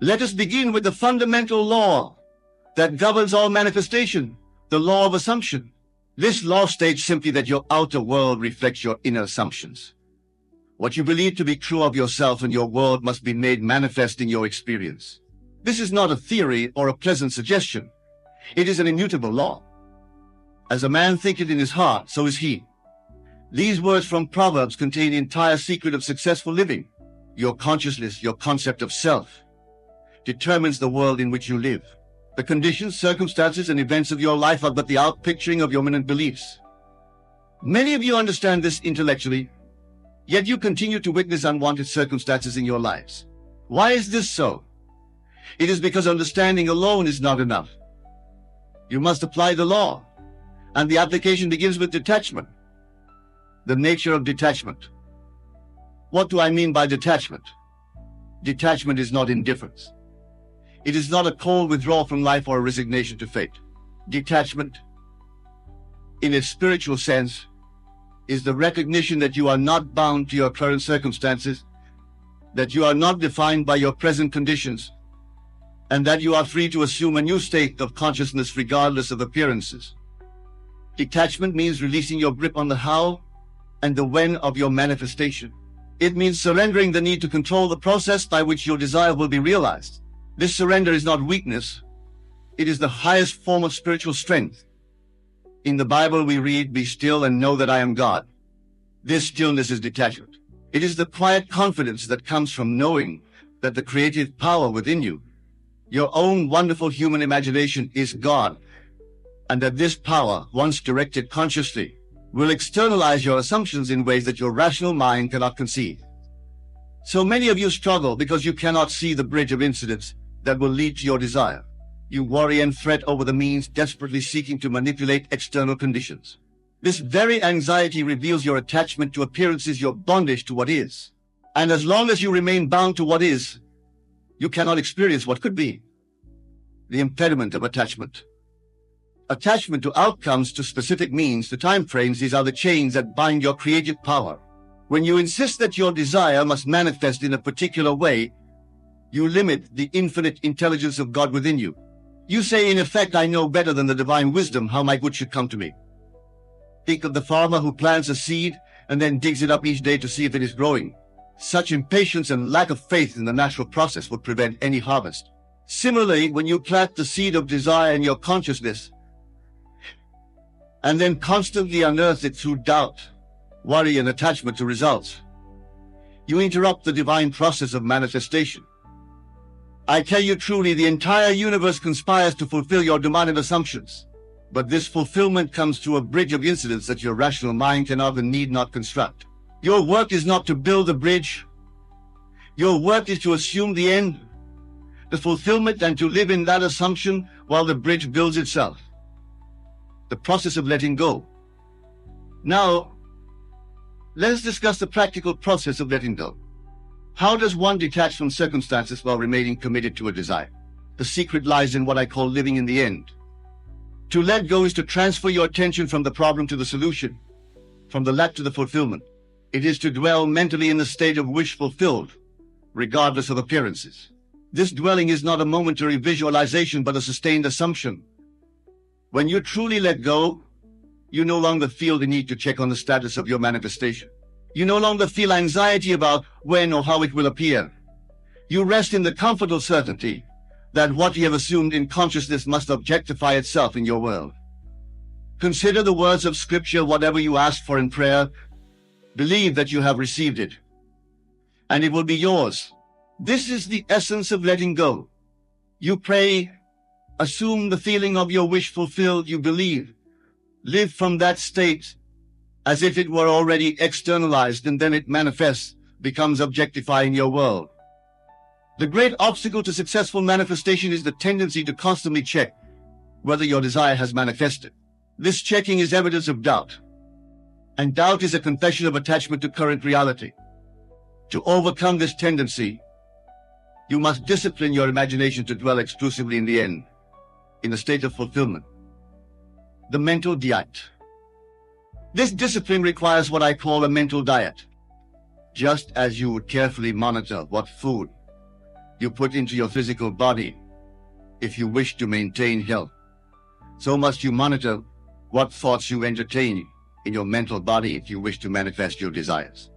Let us begin with the fundamental law that governs all manifestation, the law of assumption. This law states simply that your outer world reflects your inner assumptions. What you believe to be true of yourself and your world must be made manifest in your experience. This is not a theory or a pleasant suggestion. It is an immutable law. As a man thinketh in his heart, so is he. These words from Proverbs contain the entire secret of successful living. Your consciousness, your concept of self, determines the world in which you live. The conditions, circumstances, and events of your life are but the outpicturing of your immanent beliefs. Many of you understand this intellectually, yet you continue to witness unwanted circumstances in your lives. Why is this so? It is because understanding alone is not enough. You must apply the law, and the application begins with detachment. The nature of detachment. What do I mean by detachment? Detachment is not indifference. It is not a cold withdrawal from life or a resignation to fate. Detachment, in its spiritual sense, is the recognition that you are not bound to your current circumstances, that you are not defined by your present conditions, and that you are free to assume a new state of consciousness regardless of appearances. Detachment means releasing your grip on the how and the when of your manifestation. It means surrendering the need to control the process by which your desire will be realized. This surrender is not weakness. It is the highest form of spiritual strength. In the Bible we read, "Be still and know that I am God." This stillness is detachment. It is the quiet confidence that comes from knowing that the creative power within you, your own wonderful human imagination, is God, and that this power, once directed consciously, will externalize your assumptions in ways that your rational mind cannot conceive. So many of you struggle because you cannot see the bridge of incidents that will lead to your desire. You worry and fret over the means, desperately seeking to manipulate external conditions. This very anxiety reveals your attachment to appearances, your bondage to what is. And as long as you remain bound to what is, you cannot experience what could be. The impediment of attachment. Attachment to outcomes, to specific means, to time frames, these are the chains that bind your creative power. When you insist that your desire must manifest in a particular way, you limit the infinite intelligence of God within you. You say, in effect, I know better than the divine wisdom how my good should come to me. Think of the farmer who plants a seed and then digs it up each day to see if it is growing. Such impatience and lack of faith in the natural process would prevent any harvest. Similarly, when you plant the seed of desire in your consciousness and then constantly unearth it through doubt, worry, and attachment to results, you interrupt the divine process of manifestation. I tell you truly, the entire universe conspires to fulfill your demanded assumptions. But this fulfillment comes through a bridge of incidents that your rational mind cannot and need not construct. Your work is not to build the bridge. Your work is to assume the end, the fulfillment, and to live in that assumption while the bridge builds itself. The process of letting go. Now, let us discuss the practical process of letting go. How does one detach from circumstances while remaining committed to a desire? The secret lies in what I call living in the end. To let go is to transfer your attention from the problem to the solution, from the lack to the fulfillment. It is to dwell mentally in the state of wish fulfilled, regardless of appearances. This dwelling is not a momentary visualization, but a sustained assumption. When you truly let go, you no longer feel the need to check on the status of your manifestation. You no longer feel anxiety about when or how it will appear. You rest in the comfortable certainty that what you have assumed in consciousness must objectify itself in your world. Consider the words of Scripture: whatever you ask for in prayer, believe that you have received it, and it will be yours. This is the essence of letting go. You pray, assume the feeling of your wish fulfilled, you believe, live from that state as if it were already externalized, and then it manifests, becomes objectifying your world. The great obstacle to successful manifestation is the tendency to constantly check whether your desire has manifested. This checking is evidence of doubt, and doubt is a confession of attachment to current reality. To overcome this tendency, you must discipline your imagination to dwell exclusively in the end, in a state of fulfillment. The mental diet. This discipline requires what I call a mental diet. Just as you would carefully monitor what food you put into your physical body if you wish to maintain health, so must you monitor what thoughts you entertain in your mental body if you wish to manifest your desires.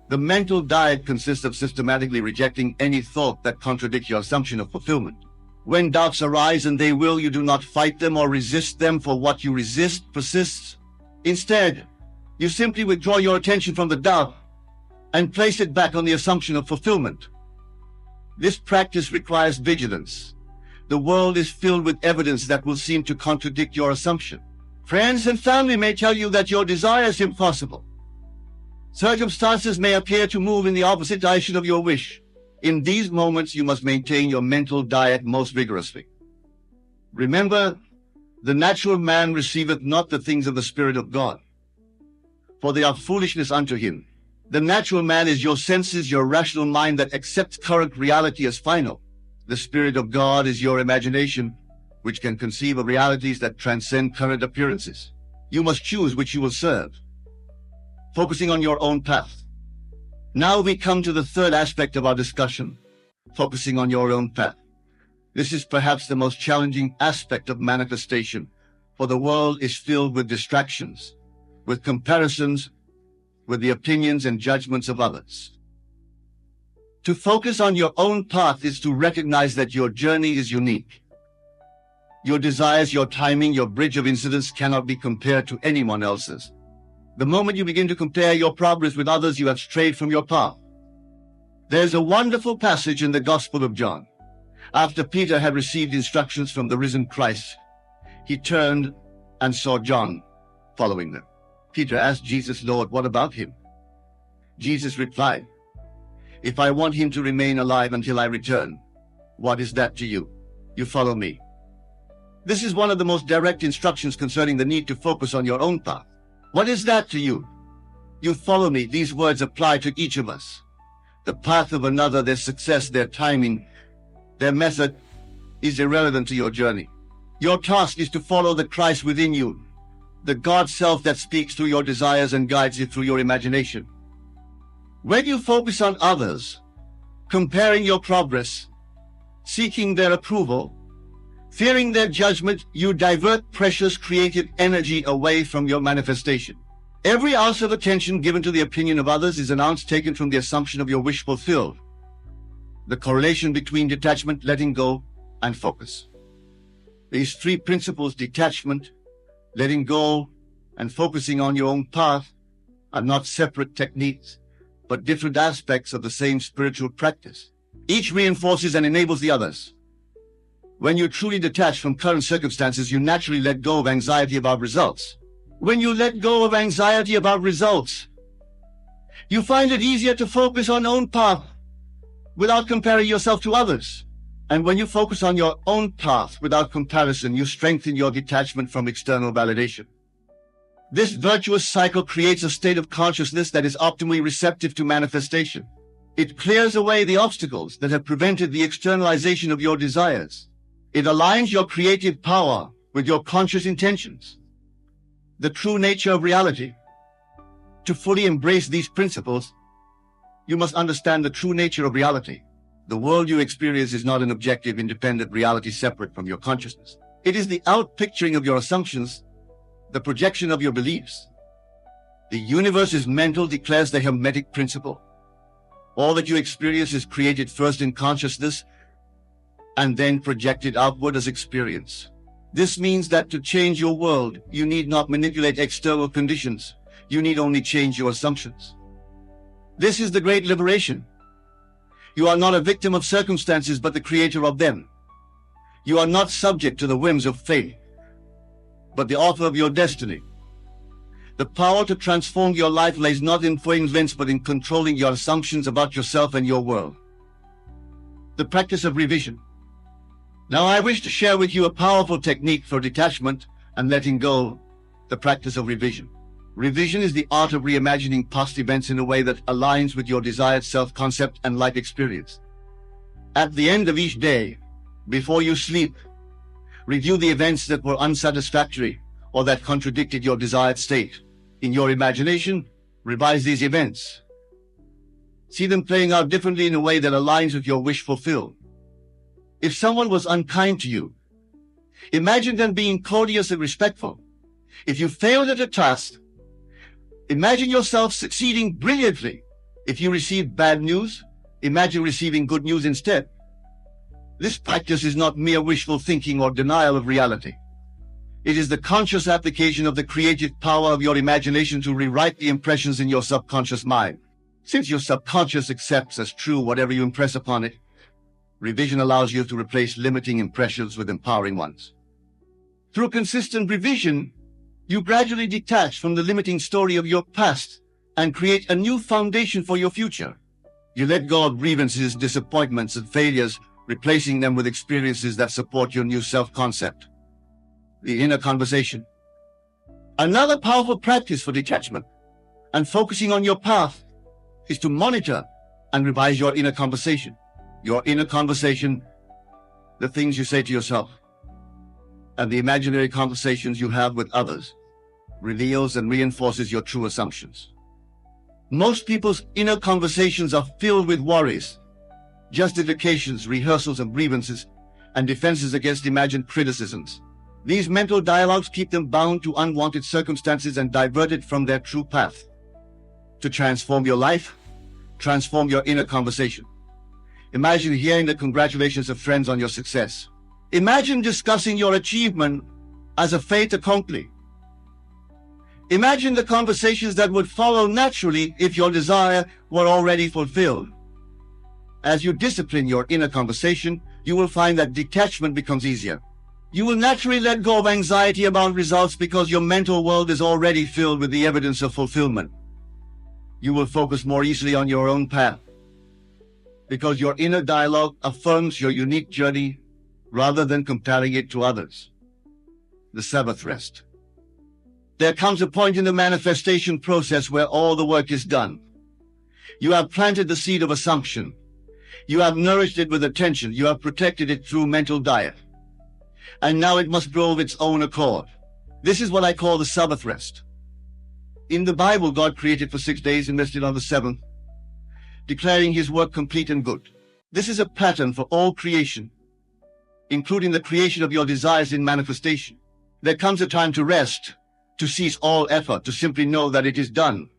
The mental diet consists of systematically rejecting any thought that contradicts your assumption of fulfillment. When doubts arise, and they will, you do not fight them or resist them, for what you resist persists. Instead, you simply withdraw your attention from the doubt and place it back on the assumption of fulfillment. This practice requires vigilance. The world is filled with evidence that will seem to contradict your assumption. Friends and family may tell you that your desire is impossible. Circumstances may appear to move in the opposite direction of your wish. In these moments, you must maintain your mental diet most rigorously. Remember, the natural man receiveth not the things of the Spirit of God, for they are foolishness unto him. The natural man is your senses, your rational mind that accepts current reality as final. The Spirit of God is your imagination, which can conceive of realities that transcend current appearances. You must choose which you will serve, focusing on your own path. Now we come to the third aspect of our discussion, focusing on your own path. This is perhaps the most challenging aspect of manifestation, for the world is filled with distractions, with comparisons, with the opinions and judgments of others. To focus on your own path is to recognize that your journey is unique. Your desires, your timing, your bridge of incidents cannot be compared to anyone else's. The moment you begin to compare your progress with others, you have strayed from your path. There's a wonderful passage in the Gospel of John. After Peter had received instructions from the risen Christ, he turned and saw John following them. Peter asked Jesus, "Lord, what about him?" Jesus replied, "If I want him to remain alive until I return, what is that to you? You follow me." This is one of the most direct instructions concerning the need to focus on your own path. What is that to you? You follow me. These words apply to each of us. The path of another, their success, their timing, their method is irrelevant to your journey. Your task is to follow the Christ within you, the God self that speaks through your desires and guides you through your imagination. When you focus on others, comparing your progress, seeking their approval, fearing their judgment, you divert precious creative energy away from your manifestation. Every ounce of attention given to the opinion of others is an ounce taken from the assumption of your wish fulfilled. The correlation between detachment, letting go, and focus. These three principles, detachment, letting go, and focusing on your own path, are not separate techniques, but different aspects of the same spiritual practice. Each reinforces and enables the others. When you truly detach from current circumstances, you naturally let go of anxiety about results. When you let go of anxiety about results, you find it easier to focus on own path without comparing yourself to others. And when you focus on your own path without comparison, you strengthen your detachment from external validation. This virtuous cycle creates a state of consciousness that is optimally receptive to manifestation. It clears away the obstacles that have prevented the externalization of your desires. It aligns your creative power with your conscious intentions, the true nature of reality. To fully embrace these principles, you must understand the true nature of reality. The world you experience is not an objective, independent reality separate from your consciousness. It is the outpicturing of your assumptions, the projection of your beliefs. The universe is mental, declares the Hermetic principle. All that you experience is created first in consciousness and then projected outward as experience. This means that to change your world, you need not manipulate external conditions. You need only change your assumptions. This is the great liberation. You are not a victim of circumstances, but the creator of them. You are not subject to the whims of fate, but the author of your destiny. The power to transform your life lays not in events, but in controlling your assumptions about yourself and your world. The practice of revision. Now I wish to share with you a powerful technique for detachment and letting go, the practice of revision. Revision is the art of reimagining past events in a way that aligns with your desired self-concept and life experience. At the end of each day, before you sleep, review the events that were unsatisfactory or that contradicted your desired state. In your imagination, revise these events. See them playing out differently in a way that aligns with your wish fulfilled. If someone was unkind to you, imagine them being courteous and respectful. If you failed at a task, imagine yourself succeeding brilliantly. If you received bad news, imagine receiving good news instead. This practice is not mere wishful thinking or denial of reality. It is the conscious application of the creative power of your imagination to rewrite the impressions in your subconscious mind. Since your subconscious accepts as true whatever you impress upon it, revision allows you to replace limiting impressions with empowering ones. Through consistent revision, you gradually detach from the limiting story of your past and create a new foundation for your future. You let go of grievances, disappointments, and failures, replacing them with experiences that support your new self-concept. The inner conversation. Another powerful practice for detachment and focusing on your path is to monitor and revise your inner conversation. Your inner conversation, the things you say to yourself, and the imaginary conversations you have with others, reveals and reinforces your true assumptions. Most people's inner conversations are filled with worries, justifications, rehearsals of grievances, and defenses against imagined criticisms. These mental dialogues keep them bound to unwanted circumstances and diverted from their true path. To transform your life, transform your inner conversation. Imagine hearing the congratulations of friends on your success. Imagine discussing your achievement as a fait accompli. Imagine the conversations that would follow naturally if your desire were already fulfilled. As you discipline your inner conversation, you will find that detachment becomes easier. You will naturally let go of anxiety about results because your mental world is already filled with the evidence of fulfillment. You will focus more easily on your own path because your inner dialogue affirms your unique journey rather than comparing it to others. The Sabbath rest. There comes a point in the manifestation process where all the work is done. You have planted the seed of assumption. You have nourished it with attention. You have protected it through mental diet. And now it must grow of its own accord. This is what I call the Sabbath rest. In the Bible, God created for 6 days and rested on the seventh, declaring his work complete and good. This is a pattern for all creation, including the creation of your desires in manifestation. There comes a time to rest, to cease all effort, to simply know that it is done.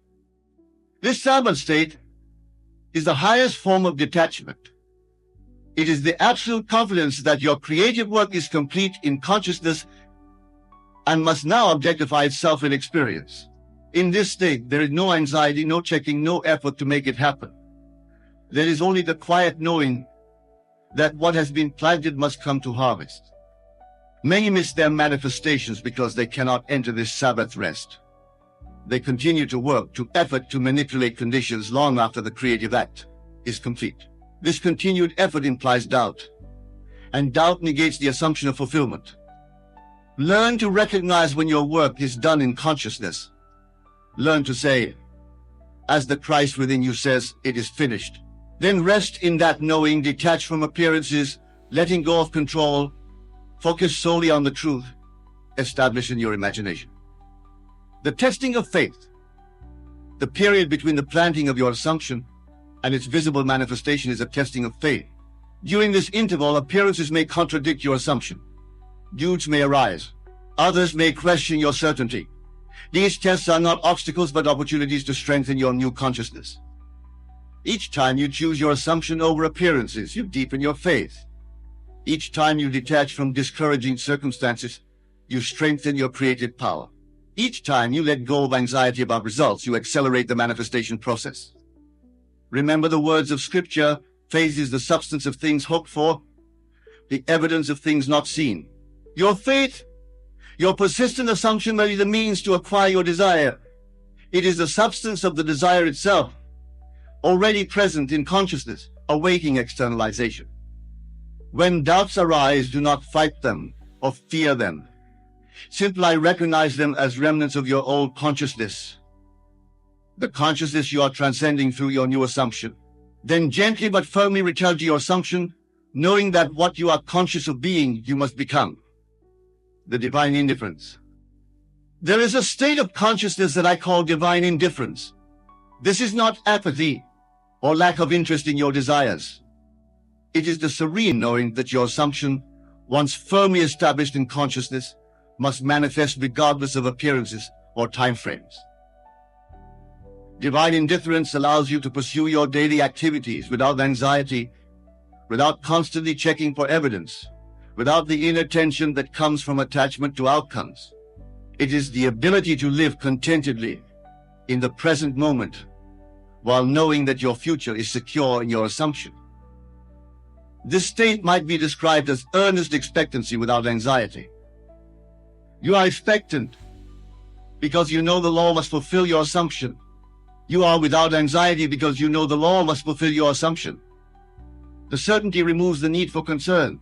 This Sabbath state is the highest form of detachment. It is the absolute confidence that your creative work is complete in consciousness and must now objectify itself in experience. In this state, there is no anxiety, no checking, no effort to make it happen. There is only the quiet knowing that what has been planted must come to harvest. Many miss their manifestations because they cannot enter this Sabbath rest. They continue to work, to effort, to manipulate conditions long after the creative act is complete. This continued effort implies doubt, and doubt negates the assumption of fulfillment. Learn to recognize when your work is done in consciousness. Learn to say, as the Christ within you says, it is finished. Then rest in that knowing, detach from appearances, letting go of control, focus solely on the truth, established in your imagination. The testing of faith, the period between the planting of your assumption and its visible manifestation, is a testing of faith. During this interval, appearances may contradict your assumption. Doubts may arise. Others may question your certainty. These tests are not obstacles but opportunities to strengthen your new consciousness. Each time you choose your assumption over appearances, you deepen your faith. Each time you detach from discouraging circumstances, you strengthen your creative power. Each time you let go of anxiety about results, you accelerate the manifestation process. Remember the words of Scripture, faith is the substance of things hoped for, the evidence of things not seen. Your faith, your persistent assumption may be the means to acquire your desire. It is the substance of the desire itself, already present in consciousness, awaiting externalization. When doubts arise, do not fight them or fear them. Simply recognize them as remnants of your old consciousness, the consciousness you are transcending through your new assumption. Then gently but firmly return to your assumption, knowing that what you are conscious of being, you must become. The divine indifference. There is a state of consciousness that I call divine indifference. This is not apathy. or lack of interest in your desires. It is the serene knowing that your assumption, once firmly established in consciousness, must manifest regardless of appearances or time frames. Divine indifference allows you to pursue your daily activities without anxiety, without constantly checking for evidence, without the inner tension that comes from attachment to outcomes. It is the ability to live contentedly in the present moment while knowing that your future is secure in your assumption. This state might be described as earnest expectancy without anxiety. You are expectant because you know the law must fulfill your assumption. You are without anxiety because you know the law must fulfill your assumption. The certainty removes the need for concern.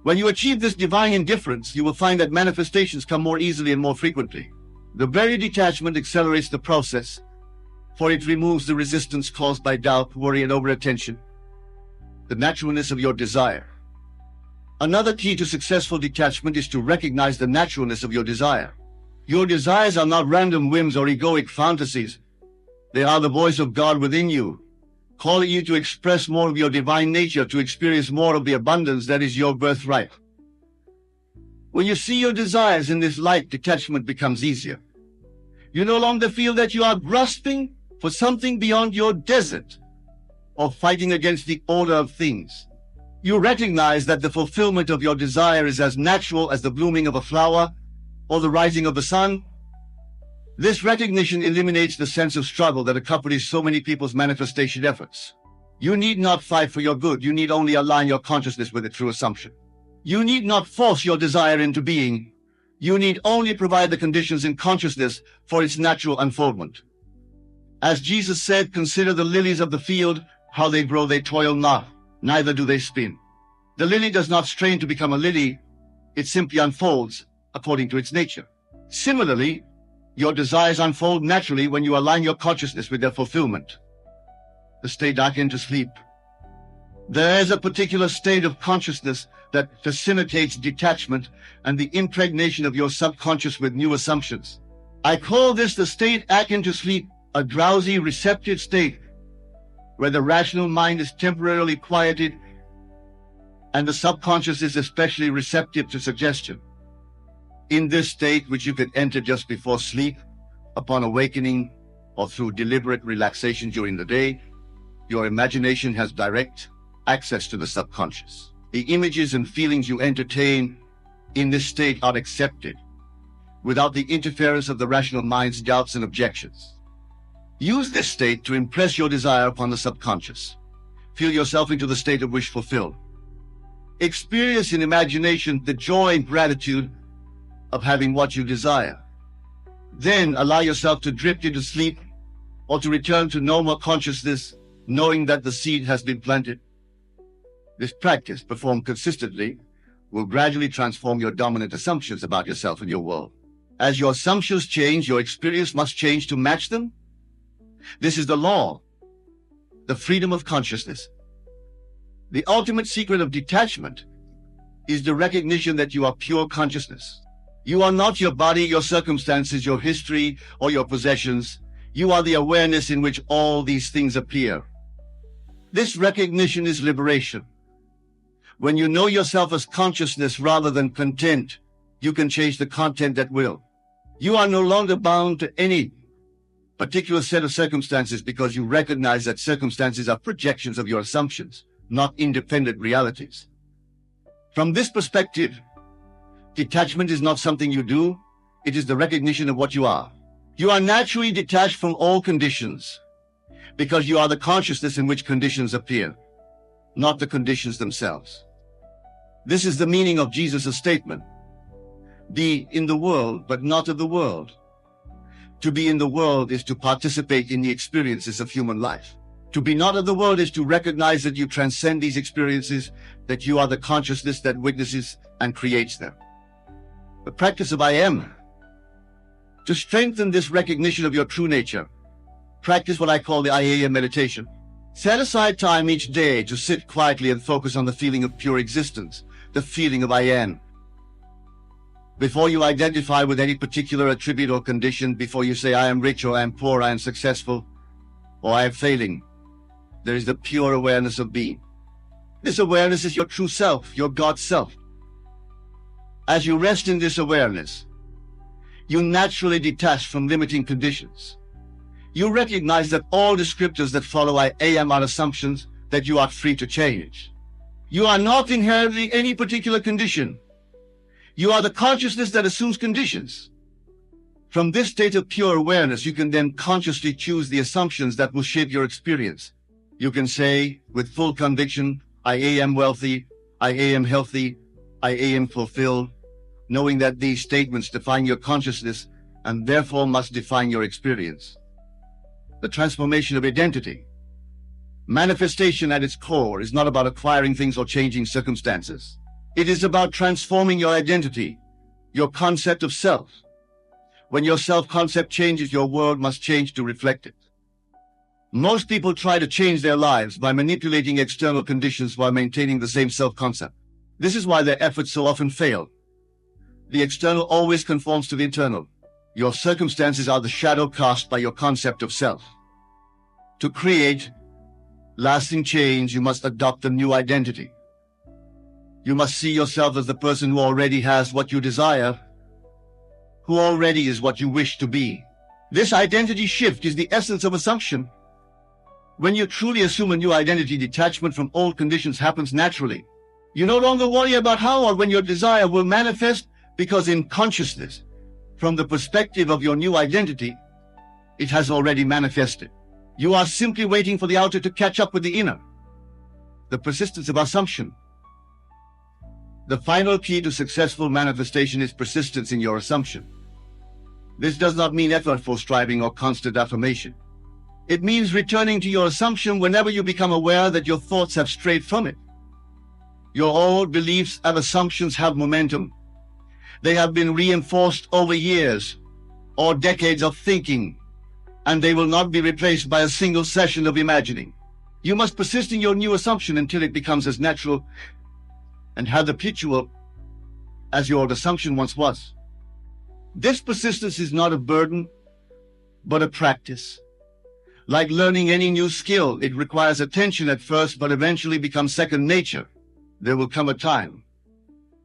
When you achieve this divine indifference, you will find that manifestations come more easily and more frequently. The very detachment accelerates the process, for it removes the resistance caused by doubt, worry, and overattention, the naturalness of your desire. Another key to successful detachment is to recognize the naturalness of your desire. Your desires are not random whims or egoic fantasies. They are the voice of God within you, calling you to express more of your divine nature, to experience more of the abundance that is your birthright. When you see your desires in this light, detachment becomes easier. You no longer feel that you are grasping for something beyond your desert or fighting against the order of things. You recognize that the fulfillment of your desire is as natural as the blooming of a flower or the rising of the sun. This recognition eliminates the sense of struggle that accompanies so many people's manifestation efforts. You need not fight for your good. You need only align your consciousness with a true assumption. You need not force your desire into being. You need only provide the conditions in consciousness for its natural unfoldment. As Jesus said, consider the lilies of the field, how they grow, they toil not, neither do they spin. The lily does not strain to become a lily. It simply unfolds according to its nature. Similarly, your desires unfold naturally when you align your consciousness with their fulfillment. The state akin to sleep. There is a particular state of consciousness that facilitates detachment and the impregnation of your subconscious with new assumptions. I call this the state akin to sleep, a drowsy, receptive state where the rational mind is temporarily quieted and the subconscious is especially receptive to suggestion. In this state, which you can enter just before sleep, upon awakening, or through deliberate relaxation during the day, your imagination has direct access to the subconscious. The images and feelings you entertain in this state are accepted without the interference of the rational mind's doubts and objections. Use this state to impress your desire upon the subconscious. Feel yourself into the state of wish fulfilled. Experience in imagination the joy and gratitude of having what you desire. Then allow yourself to drift into sleep or to return to normal consciousness, knowing that the seed has been planted. This practice, performed consistently, will gradually transform your dominant assumptions about yourself and your world. As your assumptions change, your experience must change to match them. This is the law, the freedom of consciousness. The ultimate secret of detachment is the recognition that you are pure consciousness. You are not your body, your circumstances, your history, or your possessions. You are the awareness in which all these things appear. This recognition is liberation. When you know yourself as consciousness rather than content, you can change the content at will. You are no longer bound to any particular set of circumstances because you recognize that circumstances are projections of your assumptions, not independent realities. From this perspective, detachment is not something you do, it is the recognition of what you are. You are naturally detached from all conditions because you are the consciousness in which conditions appear, not the conditions themselves. This is the meaning of Jesus' statement. Be in the world, but not of the world. To be in the world is to participate in the experiences of human life. To be not of the world is to recognize that you transcend these experiences, that you are the consciousness that witnesses and creates them. The practice of I am. To strengthen this recognition of your true nature, practice what I call the I am meditation. Set aside time each day to sit quietly and focus on the feeling of pure existence, the feeling of I am. Before you identify with any particular attribute or condition, before you say I am rich or I am poor, I am successful, or I am failing, there is the pure awareness of being. This awareness is your true self, your God self. As you rest in this awareness, you naturally detach from limiting conditions. You recognize that all descriptors that follow I am are assumptions that you are free to change. You are not inherently any particular condition. You are the consciousness that assumes conditions. From this state of pure awareness, you can then consciously choose the assumptions that will shape your experience. You can say with full conviction, I am wealthy, I am healthy, I am fulfilled, knowing that these statements define your consciousness and therefore must define your experience. The transformation of identity. Manifestation at its core is not about acquiring things or changing circumstances. It is about transforming your identity, your concept of self. When your self-concept changes, your world must change to reflect it. Most people try to change their lives by manipulating external conditions while maintaining the same self-concept. This is why their efforts so often fail. The external always conforms to the internal. Your circumstances are the shadow cast by your concept of self. To create lasting change, you must adopt a new identity. You must see yourself as the person who already has what you desire, who already is what you wish to be. This identity shift is the essence of assumption. When you truly assume a new identity, detachment from old conditions happens naturally. You no longer worry about how or when your desire will manifest, because in consciousness, from the perspective of your new identity, it has already manifested. You are simply waiting for the outer to catch up with the inner. The persistence of assumption. The final key to successful manifestation is persistence in your assumption. This does not mean effortful striving or constant affirmation. It means returning to your assumption whenever you become aware that your thoughts have strayed from it. Your old beliefs and assumptions have momentum. They have been reinforced over years or decades of thinking, and they will not be replaced by a single session of imagining. You must persist in your new assumption until it becomes as natural and habitual as your old assumption once was. This persistence is not a burden, but a practice. Like learning any new skill, it requires attention at first, but eventually becomes second nature. There will come a time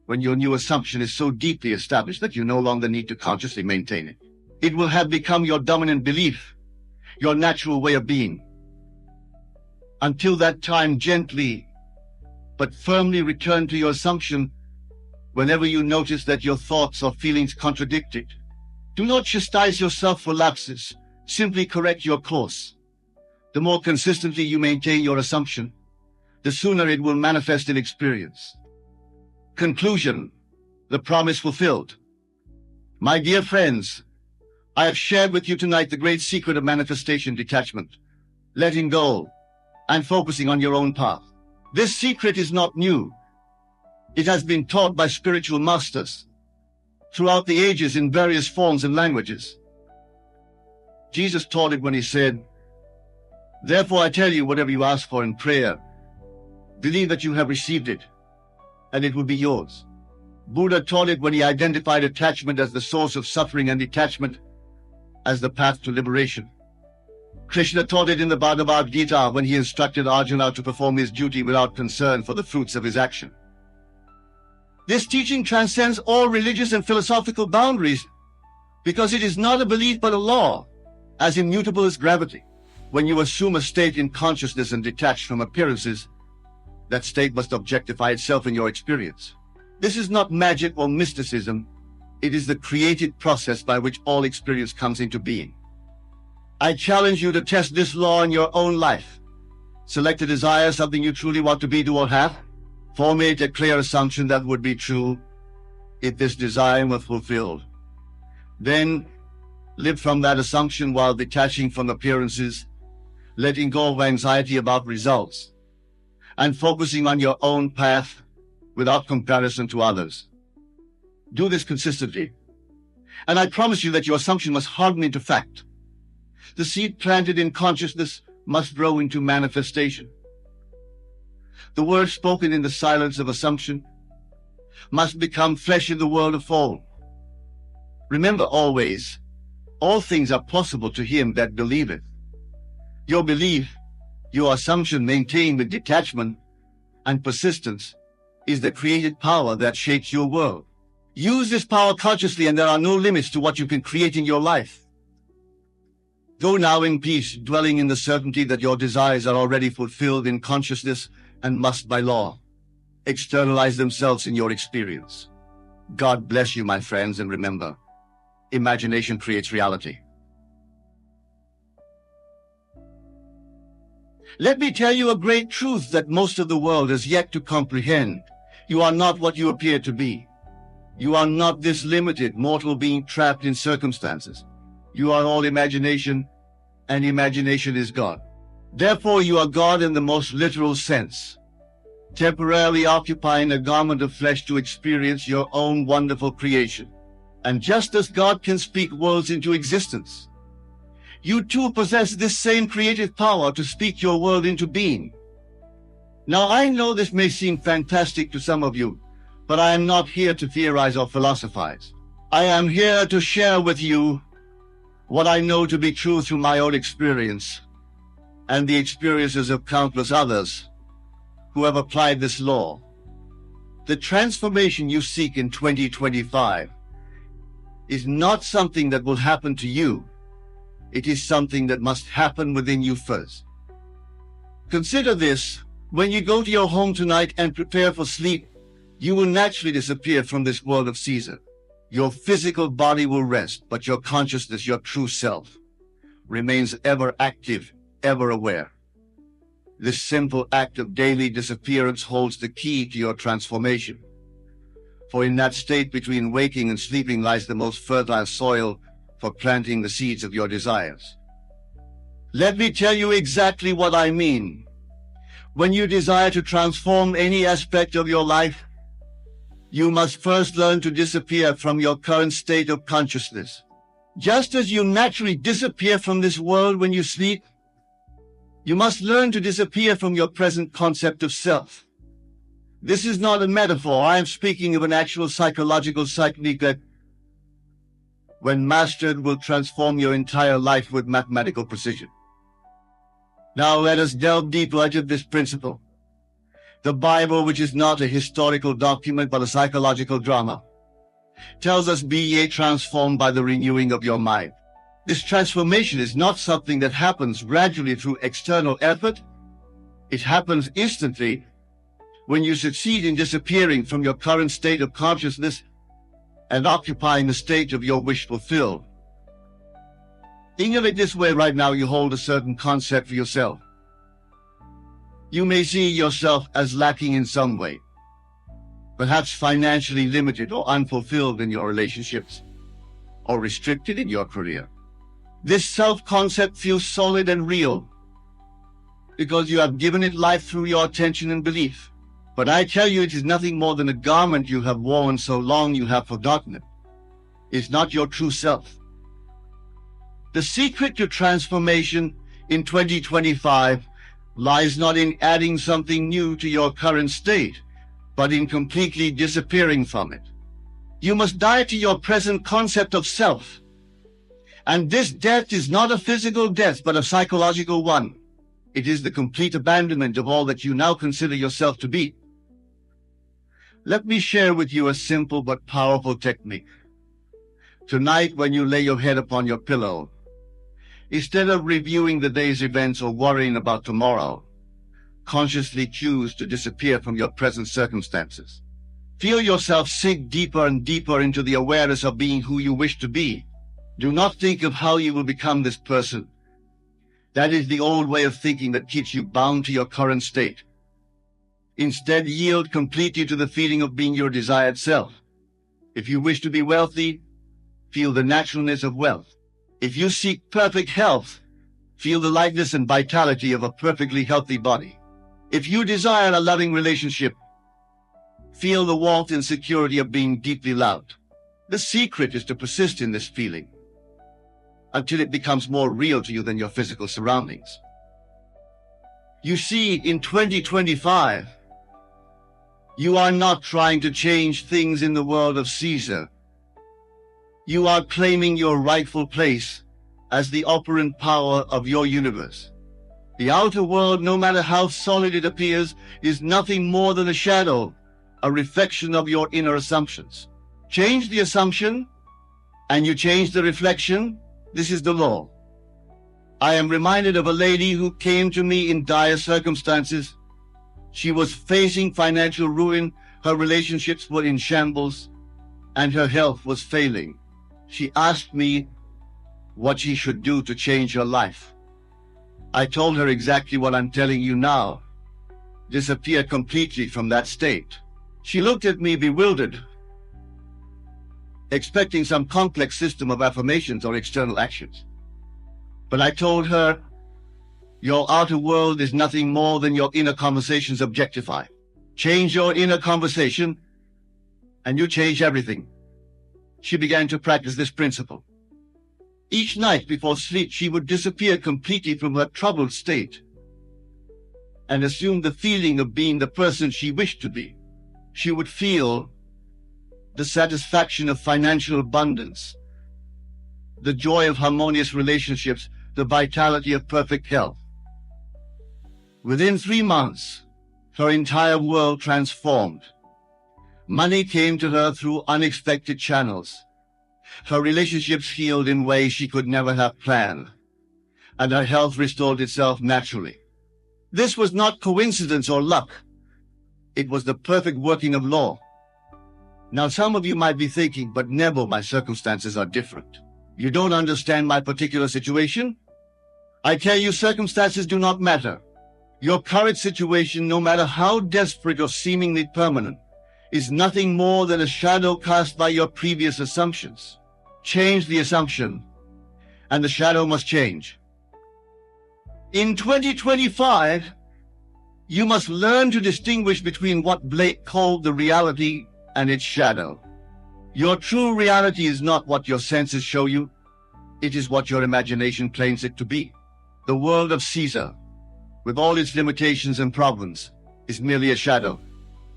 when your new assumption is so deeply established that you no longer need to consciously maintain it. It will have become your dominant belief, your natural way of being. Until that time, gently but firmly return to your assumption whenever you notice that your thoughts or feelings contradict it. Do not chastise yourself for lapses. Simply correct your course. The more consistently you maintain your assumption, the sooner it will manifest in experience. Conclusion. The promise fulfilled. My dear friends, I have shared with you tonight the great secret of manifestation: detachment, letting go, and focusing on your own path. This secret is not new. It has been taught by spiritual masters throughout the ages in various forms and languages. Jesus taught it when he said, "Therefore I tell you, whatever you ask for in prayer, believe that you have received it, and it will be yours." Buddha taught it when he identified attachment as the source of suffering and detachment as the path to liberation. Krishna taught it in the Bhagavad Gita when he instructed Arjuna to perform his duty without concern for the fruits of his action. This teaching transcends all religious and philosophical boundaries because it is not a belief but a law, as immutable as gravity. When you assume a state in consciousness and detach from appearances, that state must objectify itself in your experience. This is not magic or mysticism. It is the created process by which all experience comes into being. I challenge you to test this law in your own life. Select a desire, something you truly want to be, do, or have. Formulate a clear assumption that would be true if this desire were fulfilled. Then live from that assumption while detaching from appearances, letting go of anxiety about results, and focusing on your own path without comparison to others. Do this consistently, and I promise you that your assumption must harden into fact. The seed planted in consciousness must grow into manifestation. The word spoken in the silence of assumption must become flesh in the world of form. Remember always, all things are possible to him that believeth. Your belief Your assumption, maintained with detachment and persistence, is the created power that shapes your world. Use this power consciously, and there are no limits to what you can create in your life. Go now in peace, dwelling in the certainty that your desires are already fulfilled in consciousness and must, by law, externalize themselves in your experience. God bless you, my friends, and remember, imagination creates reality. Let me tell you a great truth that most of the world has yet to comprehend. You are not what you appear to be. You are not this limited mortal being trapped in circumstances. You are all imagination, and imagination is God. Therefore, you are God in the most literal sense, temporarily occupying a garment of flesh to experience your own wonderful creation. And just as God can speak worlds into existence, you too possess this same creative power to speak your world into being. Now, I know this may seem fantastic to some of you, but I am not here to theorize or philosophize. I am here to share with you what I know to be true through my own experience and the experiences of countless others who have applied this law. The transformation you seek in 2025 is not something that will happen to you. It is something that must happen within you first. Consider this: when you go to your home tonight and prepare for sleep, you will naturally disappear from this world of Caesar. Your physical body will rest, but your consciousness, your true self, remains ever active, ever aware. This simple act of daily disappearance holds the key to your transformation. For in that state between waking and sleeping lies the most fertile soil for planting the seeds of your desires. Let me tell you exactly what I mean. When you desire to transform any aspect of your life, you must first learn to disappear from your current state of consciousness. Just as you naturally disappear from this world when you sleep, you must learn to disappear from your present concept of self. This is not a metaphor. I am speaking of an actual psychological technique that, when mastered, will transform your entire life with mathematical precision. Now let us delve deeper into this principle. The Bible, which is not a historical document but a psychological drama, tells us, "Be ye transformed by the renewing of your mind." This transformation is not something that happens gradually through external effort. It happens instantly when you succeed in disappearing from your current state of consciousness and occupying the state of your wish fulfilled. Think of it this way: right now you hold a certain concept for yourself. You may see yourself as lacking in some way, perhaps financially limited or unfulfilled in your relationships, or restricted in your career. This self-concept feels solid and real because you have given it life through your attention and belief. But I tell you, it is nothing more than a garment you have worn so long you have forgotten it. It's not your true self. The secret to transformation in 2025 lies not in adding something new to your current state, but in completely disappearing from it. You must die to your present concept of self. And this death is not a physical death, but a psychological one. It is the complete abandonment of all that you now consider yourself to be. Let me share with you a simple but powerful technique. Tonight, when you lay your head upon your pillow, instead of reviewing the day's events or worrying about tomorrow, consciously choose to disappear from your present circumstances. Feel yourself sink deeper and deeper into the awareness of being who you wish to be. Do not think of how you will become this person. That is the old way of thinking that keeps you bound to your current state. Instead, yield completely to the feeling of being your desired self. If you wish to be wealthy, feel the naturalness of wealth. If you seek perfect health, feel the lightness and vitality of a perfectly healthy body. If you desire a loving relationship, feel the warmth and security of being deeply loved. The secret is to persist in this feeling until it becomes more real to you than your physical surroundings. You see, in 2025, you are not trying to change things in the world of Caesar. You are claiming your rightful place as the operant power of your universe. The outer world, no matter how solid it appears, is nothing more than a shadow, a reflection of your inner assumptions. Change the assumption, and you change the reflection. This is the law. I am reminded of a lady who came to me in dire circumstances. She was facing financial ruin, her relationships were in shambles, and her health was failing. She asked me what she should do to change her life. I told her exactly what I'm telling you now. Disappear completely from that state. She looked at me bewildered, expecting some complex system of affirmations or external actions. But I told her, your outer world is nothing more than your inner conversations objectify. Change your inner conversation, and you change everything. She began to practice this principle. Each night before sleep, she would disappear completely from her troubled state and assume the feeling of being the person she wished to be. She would feel the satisfaction of financial abundance, the joy of harmonious relationships, the vitality of perfect health. Within 3 months, her entire world transformed. Money came to her through unexpected channels. Her relationships healed in ways she could never have planned, and her health restored itself naturally. This was not coincidence or luck. It was the perfect working of law. Now, some of you might be thinking, but Neville, my circumstances are different. You don't understand my particular situation? I tell you, circumstances do not matter. Your current situation, no matter how desperate or seemingly permanent, is nothing more than a shadow cast by your previous assumptions. Change the assumption, and the shadow must change. In 2025, you must learn to distinguish between what Blake called the reality and its shadow. Your true reality is not what your senses show you. It is what your imagination claims it to be. The world of Caesar, with all its limitations and problems, is merely a shadow.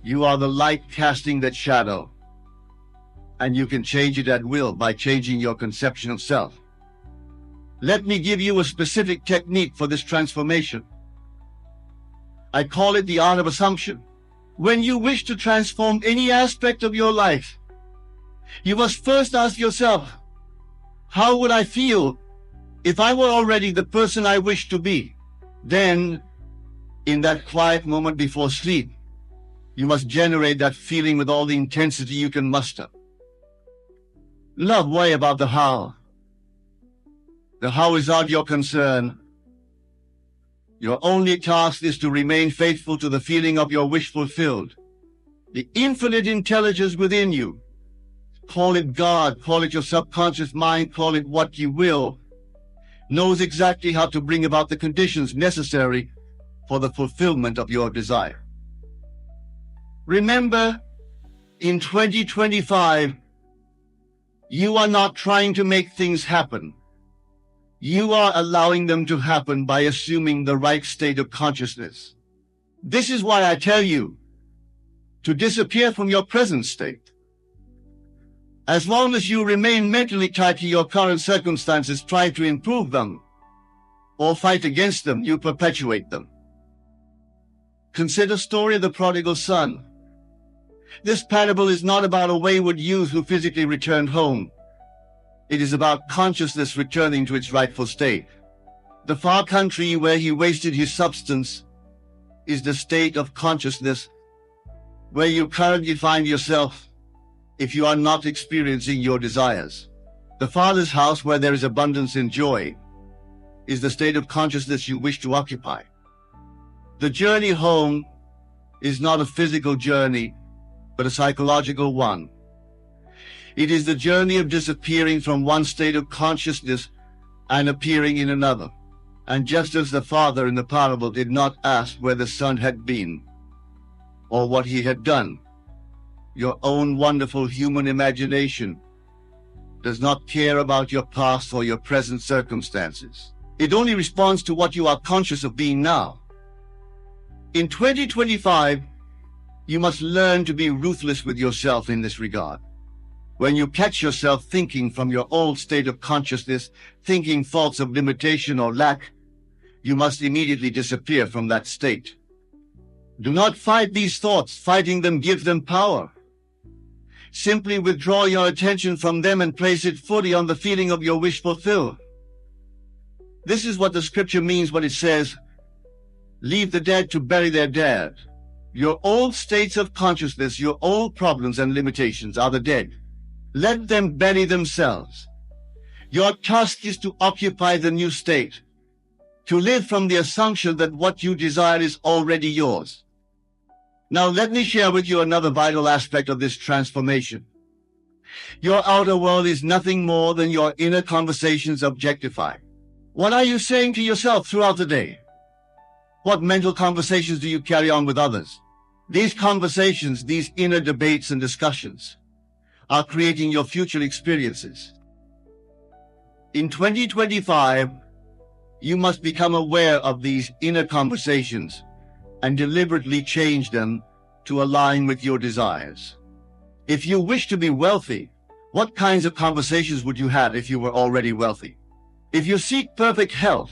You are the light casting that shadow, and you can change it at will by changing your conception of self. Let me give you a specific technique for this transformation. I call it the art of assumption. When you wish to transform any aspect of your life, you must first ask yourself, how would I feel if I were already the person I wish to be? Then, in that quiet moment before sleep, you must generate that feeling with all the intensity you can muster. Love way about the how. The how is not your concern. Your only task is to remain faithful to the feeling of your wish fulfilled. The infinite intelligence within you, call it God, call it your subconscious mind, call it what you will, knows exactly how to bring about the conditions necessary for the fulfillment of your desire. Remember, in 2025, you are not trying to make things happen. You are allowing them to happen by assuming the right state of consciousness. This is why I tell you to disappear from your present state. As long as you remain mentally tied to your current circumstances, try to improve them or fight against them, you perpetuate them. Consider the story of the prodigal son. This parable is not about a wayward youth who physically returned home. It is about consciousness returning to its rightful state. The far country where he wasted his substance is the state of consciousness where you currently find yourself if you are not experiencing your desires. The Father's house where there is abundance and joy is the state of consciousness you wish to occupy. The journey home is not a physical journey, but a psychological one. It is the journey of disappearing from one state of consciousness and appearing in another. And just as the father in the parable did not ask where the son had been or what he had done, your own wonderful human imagination does not care about your past or your present circumstances. It only responds to what you are conscious of being now. In 2025, you must learn to be ruthless with yourself in this regard. When you catch yourself thinking from your old state of consciousness, thinking thoughts of limitation or lack, you must immediately disappear from that state. Do not fight these thoughts. Fighting them gives them power. Simply withdraw your attention from them and place it fully on the feeling of your wish fulfilled. This is what the scripture means when it says, leave the dead to bury their dead. Your old states of consciousness, your old problems and limitations are the dead. Let them bury themselves. Your task is to occupy the new state, to live from the assumption that what you desire is already yours. Now let me share with you another vital aspect of this transformation. Your outer world is nothing more than your inner conversations objectified. What are you saying to yourself throughout the day? What mental conversations do you carry on with others? These conversations, these inner debates and discussions, are creating your future experiences. In 2025, you must become aware of these inner conversations and deliberately change them to align with your desires. If you wish to be wealthy, what kinds of conversations would you have if you were already wealthy? If you seek perfect health,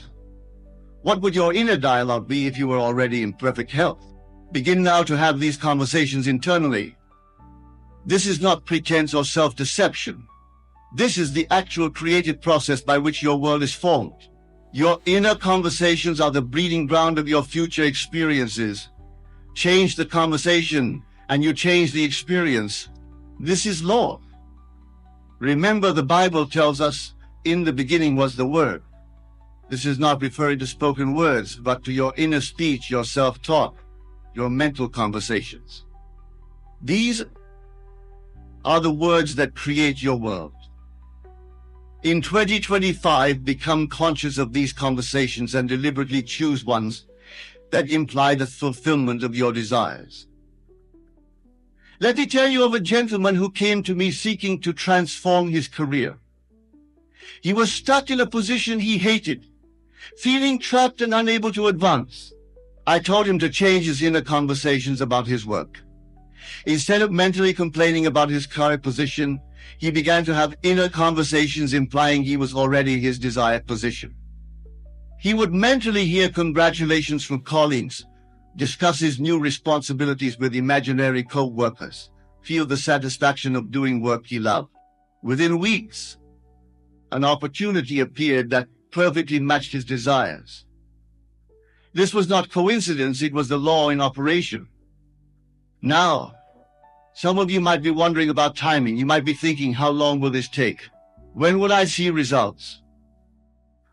what would your inner dialogue be if you were already in perfect health? Begin now to have these conversations internally. This is not pretense or self-deception. This is the actual creative process by which your world is formed. Your inner conversations are the breeding ground of your future experiences. Change the conversation and you change the experience. This is law. Remember, the Bible tells us, in the beginning was the Word. This is not referring to spoken words, but to your inner speech, your self-talk, your mental conversations. These are the words that create your world. In 2025, become conscious of these conversations and deliberately choose ones that imply the fulfillment of your desires. Let me tell you of a gentleman who came to me seeking to transform his career. He was stuck in a position he hated, feeling trapped and unable to advance. I told him to change his inner conversations about his work. Instead of mentally complaining about his current position, he began to have inner conversations implying he was already his desired position. He would mentally hear congratulations from colleagues, discuss his new responsibilities with imaginary co-workers, feel the satisfaction of doing work he loved. Within weeks, an opportunity appeared that perfectly matched his desires. This was not coincidence, it was the law in operation. Now, some of you might be wondering about timing. You might be thinking, how long will this take? When will I see results?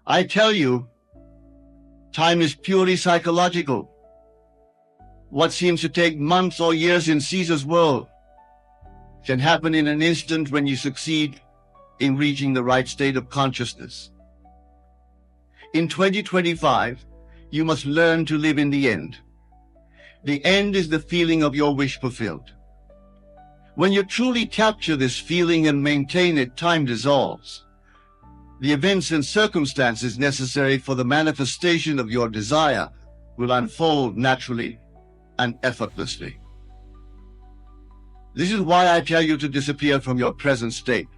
I tell you, time is purely psychological. What seems to take months or years in Caesar's world can happen in an instant when you succeed in reaching the right state of consciousness. In 2025, you must learn to live in the end. The end is the feeling of your wish fulfilled. When you truly capture this feeling and maintain it, time dissolves. The events and circumstances necessary for the manifestation of your desire will unfold naturally and effortlessly. This is why I tell you to disappear from your present state.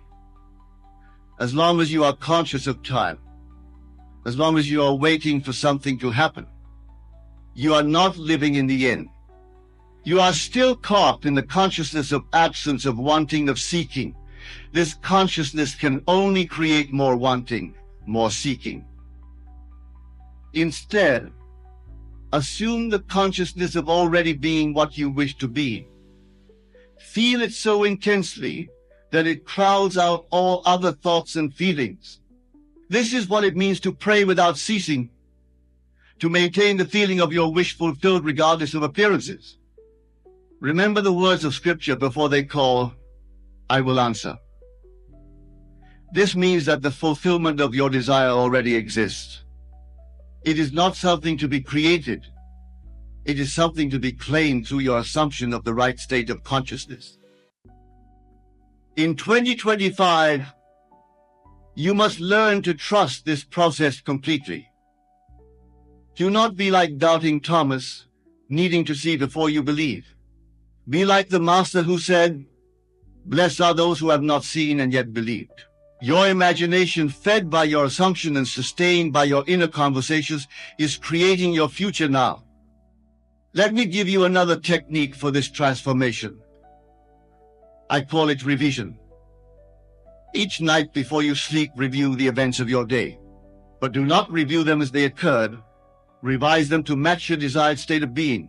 As long as you are conscious of time, as long as you are waiting for something to happen, you are not living in the end. You are still caught in the consciousness of absence, of wanting, of seeking. This consciousness can only create more wanting, more seeking. Instead, assume the consciousness of already being what you wish to be. Feel it so intensely that it crowds out all other thoughts and feelings. This is what it means to pray without ceasing, to maintain the feeling of your wish fulfilled regardless of appearances. Remember the words of Scripture before they call, I will answer. This means that the fulfillment of your desire already exists. It is not something to be created. It is something to be claimed through your assumption of the right state of consciousness. In 2025, you must learn to trust this process completely. Do not be like doubting Thomas, needing to see before you believe. Be like the Master who said, blessed are those who have not seen and yet believed. Your imagination, fed by your assumption and sustained by your inner conversations, is creating your future now. Let me give you another technique for this transformation. I call it revision. Each night before you sleep, review the events of your day. But do not review them as they occurred. Revise them to match your desired state of being.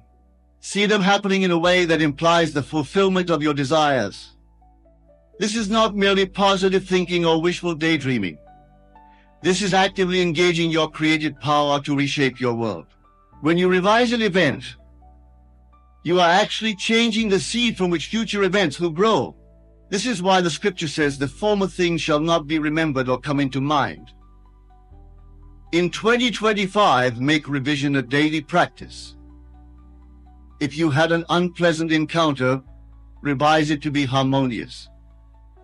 See them happening in a way that implies the fulfillment of your desires. This is not merely positive thinking or wishful daydreaming. This is actively engaging your creative power to reshape your world. When you revise an event, you are actually changing the seed from which future events will grow. This is why the scripture says the former things shall not be remembered or come into mind. In 2025, make revision a daily practice. If you had an unpleasant encounter, revise it to be harmonious.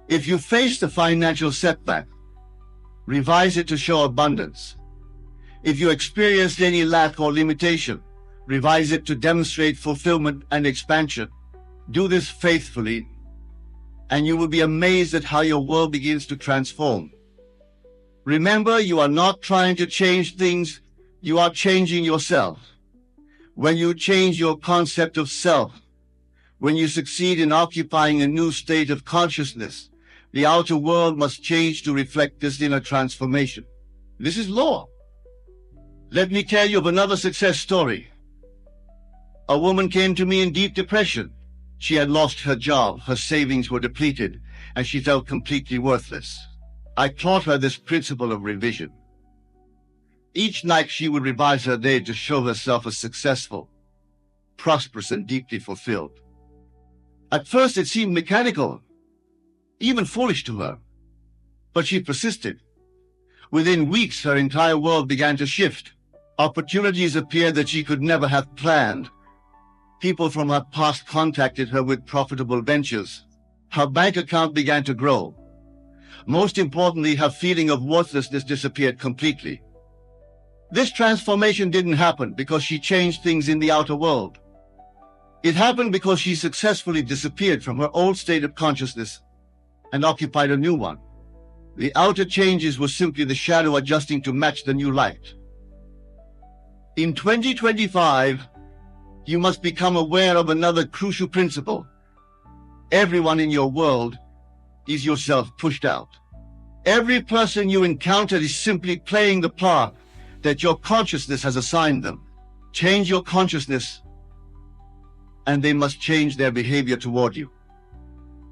If you faced a financial setback, revise it to show abundance. If you experienced any lack or limitation, revise it to demonstrate fulfillment and expansion. Do this faithfully, and you will be amazed at how your world begins to transform. Remember, you are not trying to change things, you are changing yourself. When you change your concept of self, when you succeed in occupying a new state of consciousness, the outer world must change to reflect this inner transformation. This is law. Let me tell you of another success story. A woman came to me in deep depression. She had lost her job, her savings were depleted, and she felt completely worthless. I taught her this principle of revision. Each night she would revise her day to show herself as successful, prosperous, and deeply fulfilled. At first it seemed mechanical, even foolish to her, but she persisted. Within weeks her entire world began to shift. Opportunities appeared that she could never have planned. People from her past contacted her with profitable ventures. Her bank account began to grow. Most importantly, her feeling of worthlessness disappeared completely. This transformation didn't happen because she changed things in the outer world. It happened because she successfully disappeared from her old state of consciousness and occupied a new one. The outer changes were simply the shadow adjusting to match the new light. In 2025, you must become aware of another crucial principle. Everyone in your world is yourself pushed out. Every person you encounter is simply playing the part that your consciousness has assigned them. Change your consciousness, and they must change their behavior toward you.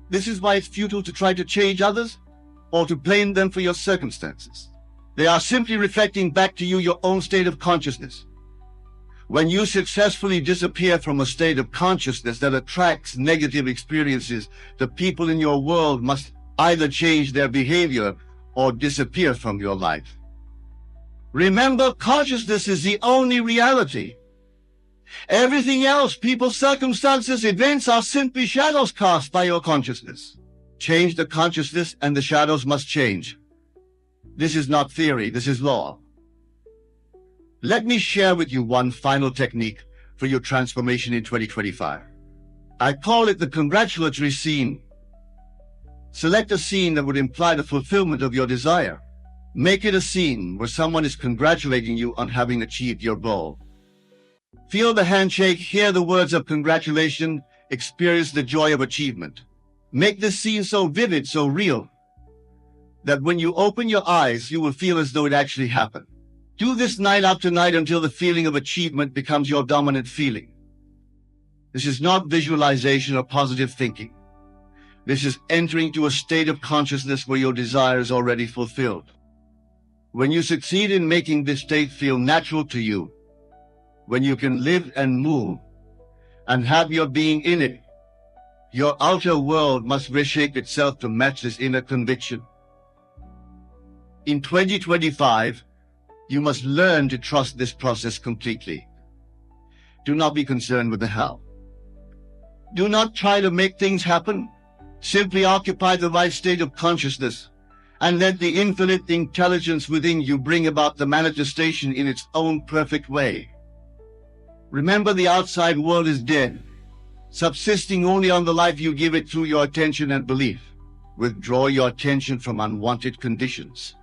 This is why it's futile to try to change others or to blame them for your circumstances. They are simply reflecting back to you your own state of consciousness. When you successfully disappear from a state of consciousness that attracts negative experiences, the people in your world must either change their behavior or disappear from your life. Remember, consciousness is the only reality. Everything else, people, circumstances, events, are simply shadows cast by your consciousness. Change the consciousness and the shadows must change. This is not theory, this is law. Let me share with you one final technique for your transformation in 2025. I call it the congratulatory scene. Select a scene that would imply the fulfillment of your desire. Make it a scene where someone is congratulating you on having achieved your goal. Feel the handshake, hear the words of congratulation, experience the joy of achievement. Make this scene so vivid, so real, that when you open your eyes, you will feel as though it actually happened. Do this night after night until the feeling of achievement becomes your dominant feeling. This is not visualization or positive thinking. This is entering to a state of consciousness where your desire is already fulfilled. When you succeed in making this state feel natural to you, when you can live and move and have your being in it, your outer world must reshape itself to match this inner conviction. In 2025, you must learn to trust this process completely. Do not be concerned with the how. Do not try to make things happen. Simply occupy the right state of consciousness and let the infinite intelligence within you bring about the manifestation in its own perfect way. Remember, the outside world is dead, subsisting only on the life you give it through your attention and belief. Withdraw your attention from unwanted conditions.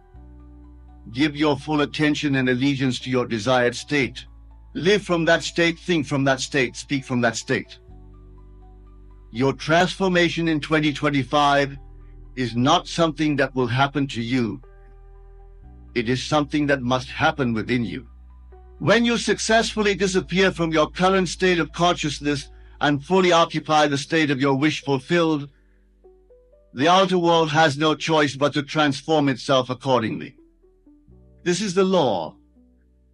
Give your full attention and allegiance to your desired state. Live from that state, think from that state, speak from that state. Your transformation in 2025 is not something that will happen to you. It is something that must happen within you. When you successfully disappear from your current state of consciousness and fully occupy the state of your wish fulfilled, the outer world has no choice but to transform itself accordingly. This is the law,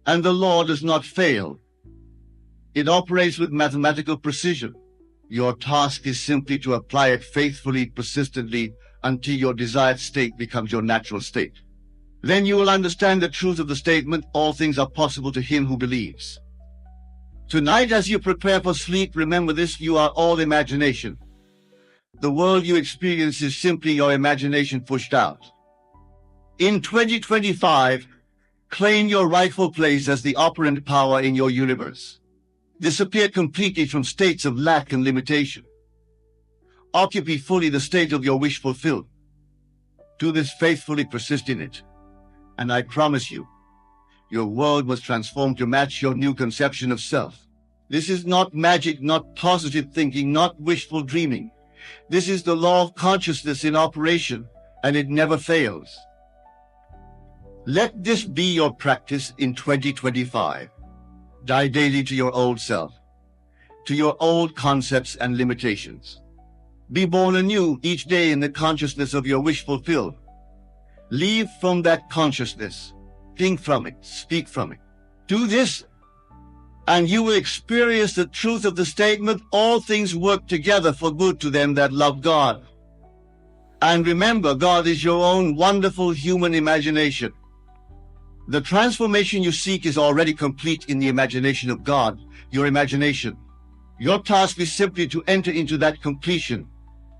and the law does not fail. It operates with mathematical precision. Your task is simply to apply it faithfully, persistently, until your desired state becomes your natural state. Then you will understand the truth of the statement, all things are possible to him who believes. Tonight, as you prepare for sleep, remember this, you are all imagination. The world you experience is simply your imagination pushed out. In 2025, claim your rightful place as the operant power in your universe. Disappear completely from states of lack and limitation. Occupy fully the state of your wish fulfilled. Do this faithfully, persist in it. And I promise you, your world must transform to match your new conception of self. This is not magic, not positive thinking, not wishful dreaming. This is the law of consciousness in operation, and it never fails. Let this be your practice in 2025. Die daily to your old self, to your old concepts and limitations. Be born anew each day in the consciousness of your wish fulfilled. Live from that consciousness. Think from it. Speak from it. Do this, and you will experience the truth of the statement, all things work together for good to them that love God. And remember, God is your own wonderful human imagination. The transformation you seek is already complete in the imagination of God, your imagination. Your task is simply to enter into that completion,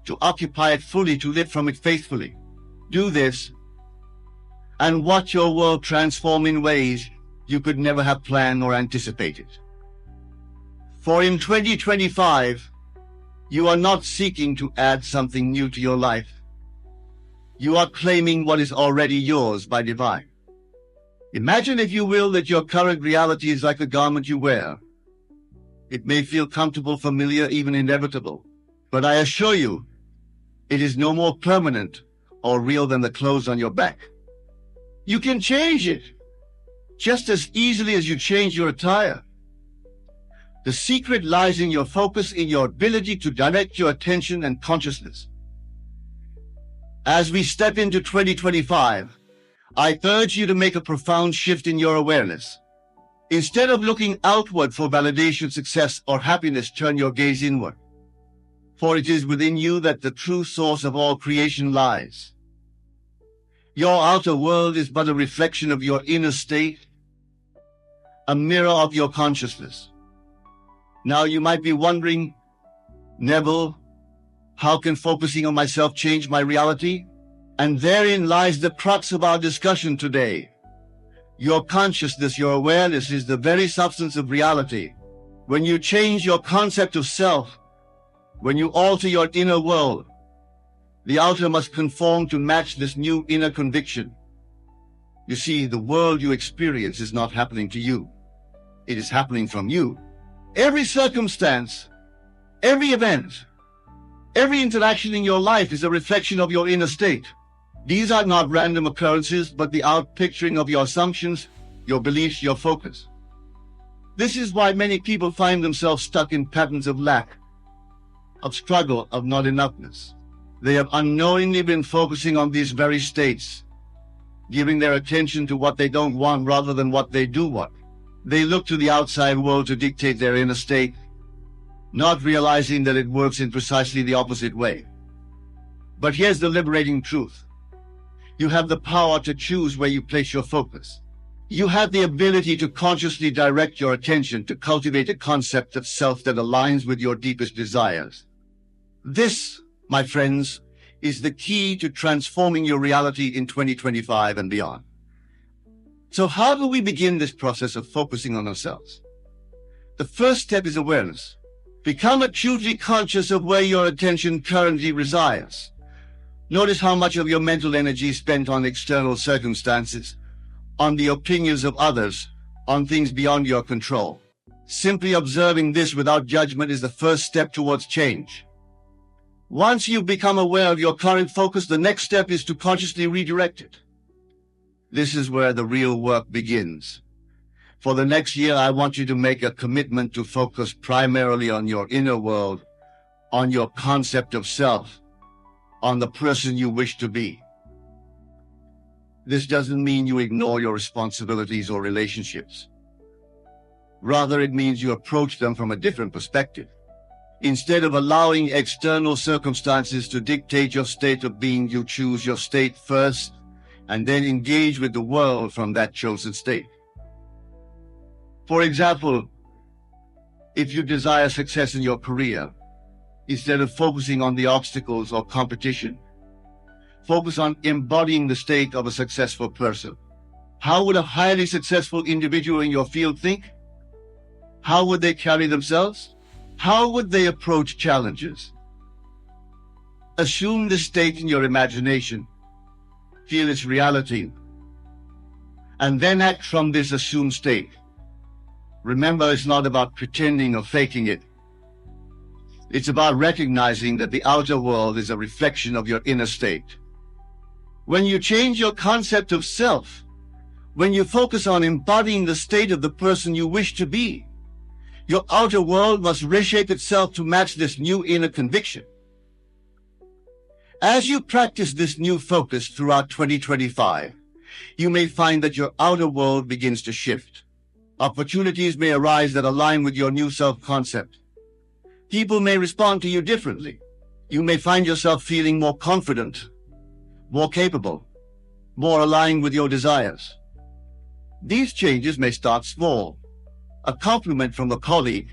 to occupy it fully, to live from it faithfully. Do this, and watch your world transform in ways you could never have planned or anticipated. For in 2025, you are not seeking to add something new to your life. You are claiming what is already yours by divine. Imagine, if you will, that your current reality is like a garment you wear. It may feel comfortable, familiar, even inevitable, but I assure you, it is no more permanent or real than the clothes on your back. You can change it, just as easily as you change your attire. The secret lies in your focus, in your ability to direct your attention and consciousness. As we step into 2025, I urge you to make a profound shift in your awareness. Instead of looking outward for validation, success, or happiness, turn your gaze inward. For it is within you that the true source of all creation lies. Your outer world is but a reflection of your inner state, a mirror of your consciousness. Now you might be wondering, Neville, how can focusing on myself change my reality? And therein lies the crux of our discussion today. Your consciousness, your awareness is the very substance of reality. When you change your concept of self, when you alter your inner world, the outer must conform to match this new inner conviction. You see, the world you experience is not happening to you. It is happening from you. Every circumstance, every event, every interaction in your life is a reflection of your inner state. These are not random occurrences, but the outpicturing of your assumptions, your beliefs, your focus. This is why many people find themselves stuck in patterns of lack, of struggle, of not enoughness. They have unknowingly been focusing on these very states, giving their attention to what they don't want rather than what they do want. They look to the outside world to dictate their inner state, not realizing that it works in precisely the opposite way. But here's the liberating truth. You have the power to choose where you place your focus. You have the ability to consciously direct your attention to cultivate a concept of self that aligns with your deepest desires. This, my friends, is the key to transforming your reality in 2025 and beyond. So how do we begin this process of focusing on ourselves? The first step is awareness. Become acutely conscious of where your attention currently resides. Notice how much of your mental energy is spent on external circumstances, on the opinions of others, on things beyond your control. Simply observing this without judgment is the first step towards change. Once you become aware of your current focus, the next step is to consciously redirect it. This is where the real work begins. For the next year, I want you to make a commitment to focus primarily on your inner world, on your concept of self, on the person you wish to be. This doesn't mean you ignore your responsibilities or relationships. Rather, it means you approach them from a different perspective. Instead of allowing external circumstances to dictate your state of being, you choose your state first and then engage with the world from that chosen state. For example, if you desire success in your career, instead of focusing on the obstacles or competition, focus on embodying the state of a successful person. How would a highly successful individual in your field think? How would they carry themselves? How would they approach challenges? Assume this state in your imagination. Feel its reality. And then act from this assumed state. Remember, it's not about pretending or faking it. It's about recognizing that the outer world is a reflection of your inner state. When you change your concept of self, when you focus on embodying the state of the person you wish to be, your outer world must reshape itself to match this new inner conviction. As you practice this new focus throughout 2025, you may find that your outer world begins to shift. Opportunities may arise that align with your new self-concept. People may respond to you differently. You may find yourself feeling more confident, more capable, more aligned with your desires. These changes may start small. A compliment from a colleague,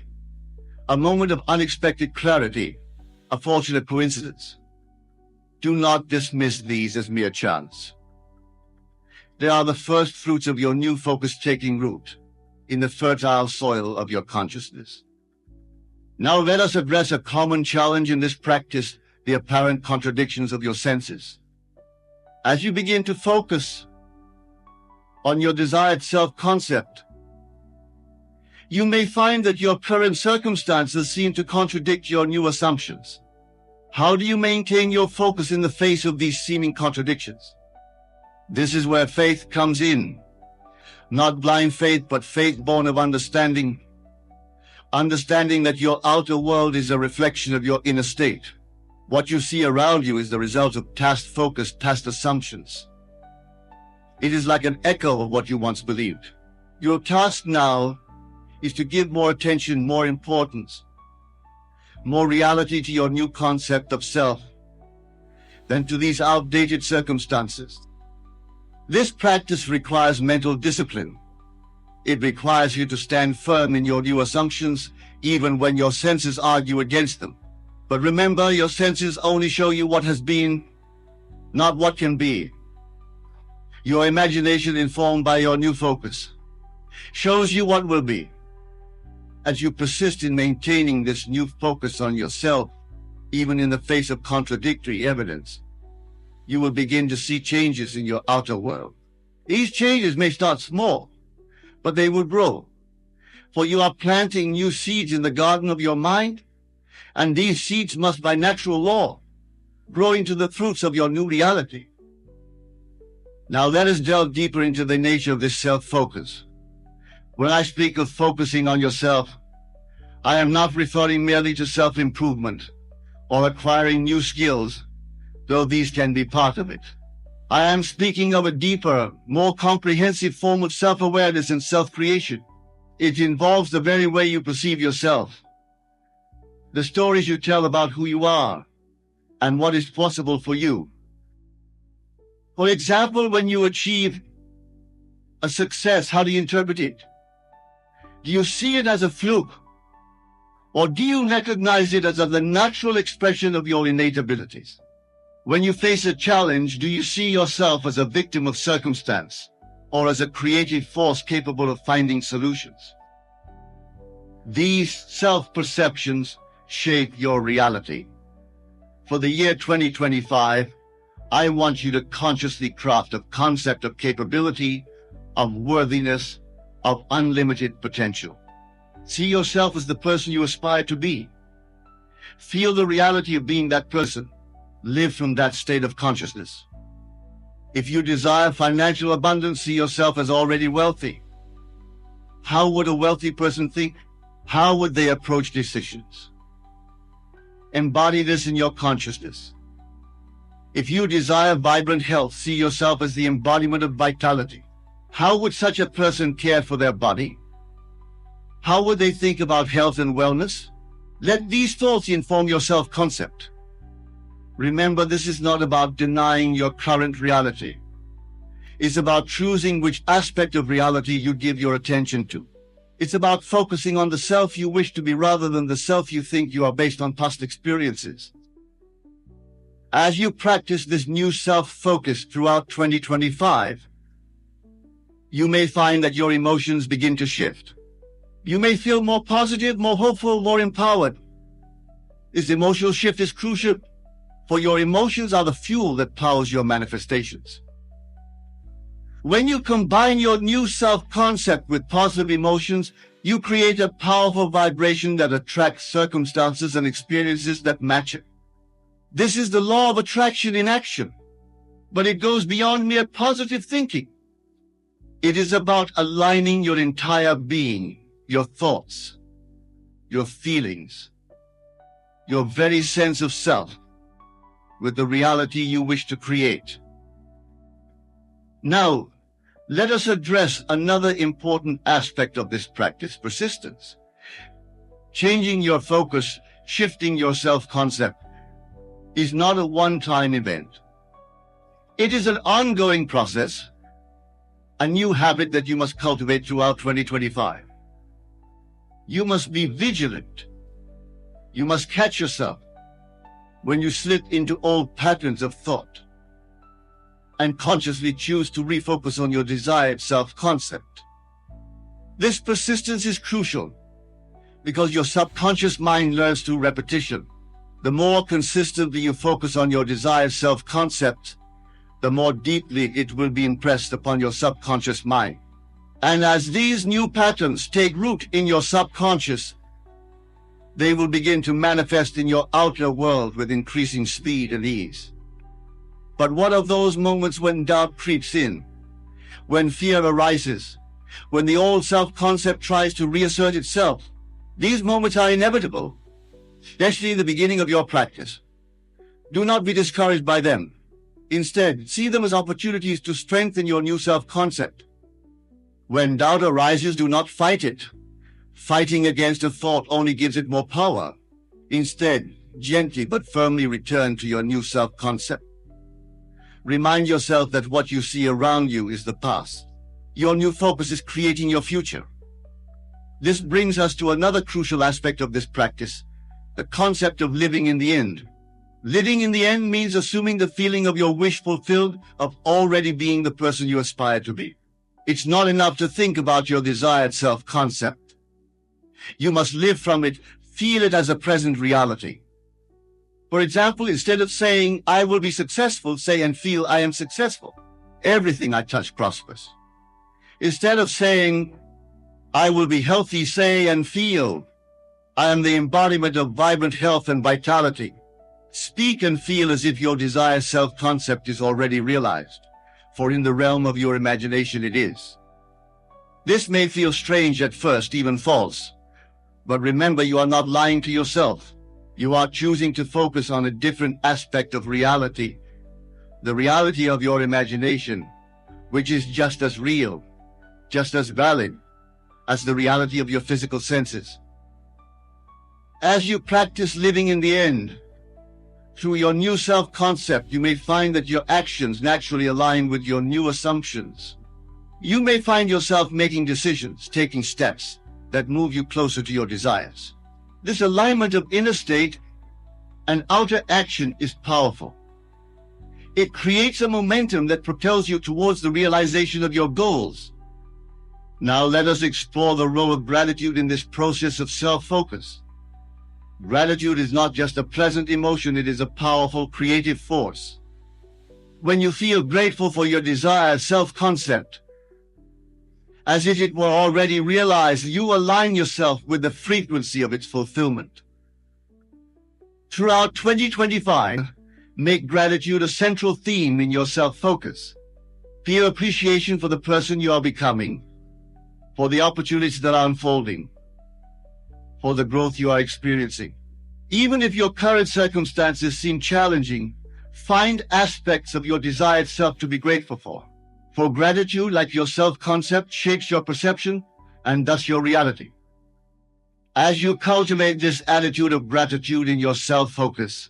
a moment of unexpected clarity, a fortunate coincidence. Do not dismiss these as mere chance. They are the first fruits of your new focus taking root in the fertile soil of your consciousness. Now let us address a common challenge in this practice, the apparent contradictions of your senses. As you begin to focus on your desired self-concept, you may find that your current circumstances seem to contradict your new assumptions. How do you maintain your focus in the face of these seeming contradictions? This is where faith comes in. Not blind faith, but faith born of understanding. Understanding that your outer world is a reflection of your inner state. What you see around you is the result of past focus, past assumptions. It is like an echo of what you once believed. Your task now is to give more attention, more importance, more reality to your new concept of self than to these outdated circumstances. This practice requires mental discipline. It requires you to stand firm in your new assumptions, even when your senses argue against them. But remember, your senses only show you what has been, not what can be. Your imagination, informed by your new focus, shows you what will be. As you persist in maintaining this new focus on yourself, even in the face of contradictory evidence, you will begin to see changes in your outer world. These changes may start small, but they will grow. For you are planting new seeds in the garden of your mind, and these seeds must by natural law grow into the fruits of your new reality. Now let us delve deeper into the nature of this self-focus. When I speak of focusing on yourself, I am not referring merely to self-improvement or acquiring new skills, though these can be part of it. I am speaking of a deeper, more comprehensive form of self-awareness and self-creation. It involves the very way you perceive yourself, the stories you tell about who you are, and what is possible for you. For example, when you achieve a success, how do you interpret it? Do you see it as a fluke? Or do you recognize it as the natural expression of your innate abilities? When you face a challenge, do you see yourself as a victim of circumstance or as a creative force capable of finding solutions? These self-perceptions shape your reality. For the year 2025, I want you to consciously craft a concept of capability, of worthiness, of unlimited potential. See yourself as the person you aspire to be. Feel the reality of being that person. Live from that state of consciousness. If you desire financial abundance, see yourself as already wealthy. How would a wealthy person think? How would they approach decisions? Embody this in your consciousness. If you desire vibrant health, see yourself as the embodiment of vitality. How would such a person care for their body? How would they think about health and wellness? Let these thoughts inform your self-concept. Remember, this is not about denying your current reality. It's about choosing which aspect of reality you give your attention to. It's about focusing on the self you wish to be rather than the self you think you are based on past experiences. As you practice this new self-focus throughout 2025, you may find that your emotions begin to shift. You may feel more positive, more hopeful, more empowered. This emotional shift is crucial, for your emotions are the fuel that powers your manifestations. When you combine your new self-concept with positive emotions, you create a powerful vibration that attracts circumstances and experiences that match it. This is the law of attraction in action, but it goes beyond mere positive thinking. It is about aligning your entire being, your thoughts, your feelings, your very sense of self, with the reality you wish to create. Now, let us address another important aspect of this practice, persistence. Changing your focus, shifting your self-concept, is not a one-time event. It is an ongoing process, a new habit that you must cultivate throughout 2025. You must be vigilant. You must catch yourself when you slip into old patterns of thought and consciously choose to refocus on your desired self-concept. This persistence is crucial because your subconscious mind learns through repetition. The more consistently you focus on your desired self-concept, the more deeply it will be impressed upon your subconscious mind. And as these new patterns take root in your subconscious, they will begin to manifest in your outer world with increasing speed and ease. But what of those moments when doubt creeps in, when fear arises, when the old self-concept tries to reassert itself? These moments are inevitable, especially in the beginning of your practice. Do not be discouraged by them. Instead, see them as opportunities to strengthen your new self-concept. When doubt arises, do not fight it. Fighting against a thought only gives it more power. Instead, gently but firmly return to your new self-concept. Remind yourself that what you see around you is the past. Your new focus is creating your future. This brings us to another crucial aspect of this practice, the concept of living in the end. Living in the end means assuming the feeling of your wish fulfilled, of already being the person you aspire to be. It's not enough to think about your desired self-concept. You must live from it, feel it as a present reality. For example, instead of saying, I will be successful, say and feel, I am successful. Everything I touch prospers. Instead of saying, I will be healthy, say and feel, I am the embodiment of vibrant health and vitality. Speak and feel as if your desired self-concept is already realized, for in the realm of your imagination it is. This may feel strange at first, even false, but remember, you are not lying to yourself. You are choosing to focus on a different aspect of reality, the reality of your imagination, which is just as real, just as valid as the reality of your physical senses. As you practice living in the end, through your new self-concept, you may find that your actions naturally align with your new assumptions. You may find yourself making decisions, taking steps that move you closer to your desires. This alignment of inner state and outer action is powerful. It creates a momentum that propels you towards the realization of your goals. Now let us explore the role of gratitude in this process of self-focus. Gratitude is not just a pleasant emotion, it is a powerful creative force. When you feel grateful for your desired self-concept, as if it were already realized, you align yourself with the frequency of its fulfillment. Throughout 2025, make gratitude a central theme in your self-focus. Feel appreciation for the person you are becoming, for the opportunities that are unfolding, for the growth you are experiencing. Even if your current circumstances seem challenging, find aspects of your desired self to be grateful for. For gratitude, like your self-concept, shapes your perception and thus your reality. As you cultivate this attitude of gratitude in your self-focus,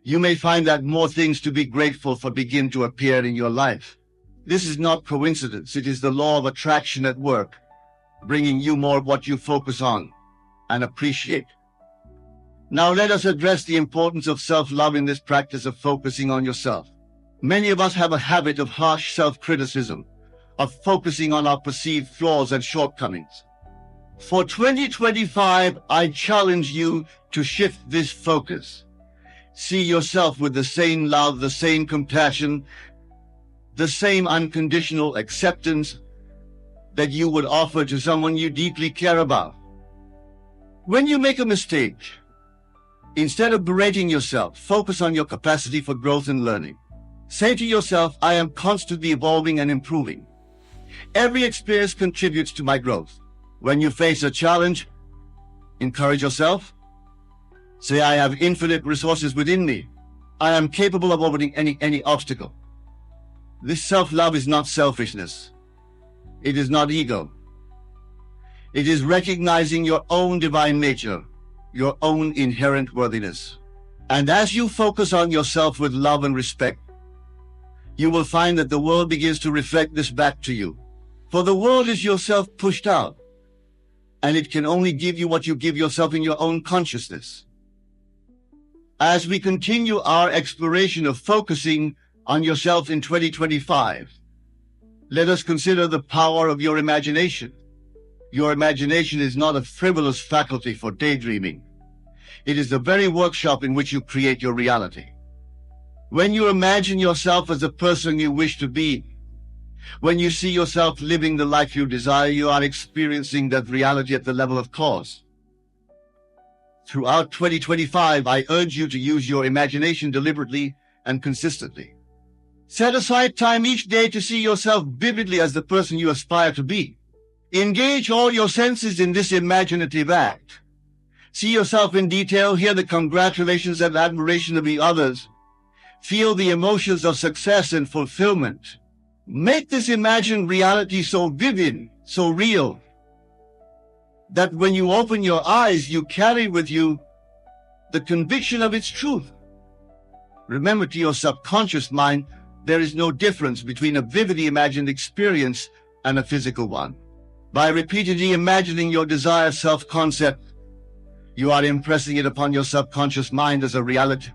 you may find that more things to be grateful for begin to appear in your life. This is not coincidence. It is the law of attraction at work, bringing you more of what you focus on and appreciate. Now let us address the importance of self-love in this practice of focusing on yourself. Many of us have a habit of harsh self-criticism, of focusing on our perceived flaws and shortcomings. For 2025, I challenge you to shift this focus. See yourself with the same love, the same compassion, the same unconditional acceptance that you would offer to someone you deeply care about. When you make a mistake, instead of berating yourself, focus on your capacity for growth and learning. Say to yourself, I am constantly evolving and improving. Every experience contributes to my growth. When you face a challenge, encourage yourself. Say, I have infinite resources within me. I am capable of overcoming any obstacle. This self-love is not selfishness. It is not ego. It is recognizing your own divine nature, your own inherent worthiness. And as you focus on yourself with love and respect, you will find that the world begins to reflect this back to you. For the world is yourself pushed out, and it can only give you what you give yourself in your own consciousness. As we continue our exploration of focusing on yourself in 2025, let us consider the power of your imagination. Your imagination is not a frivolous faculty for daydreaming. It is the very workshop in which you create your reality. When you imagine yourself as the person you wish to be, when you see yourself living the life you desire, you are experiencing that reality at the level of cause. Throughout 2025, I urge you to use your imagination deliberately and consistently. Set aside time each day to see yourself vividly as the person you aspire to be. Engage all your senses in this imaginative act. See yourself in detail, hear the congratulations and admiration of the others. Feel the emotions of success and fulfillment. Make this imagined reality so vivid, so real, that when you open your eyes, you carry with you the conviction of its truth. Remember, to your subconscious mind, there is no difference between a vividly imagined experience and a physical one. By repeatedly imagining your desired self-concept, you are impressing it upon your subconscious mind as a reality.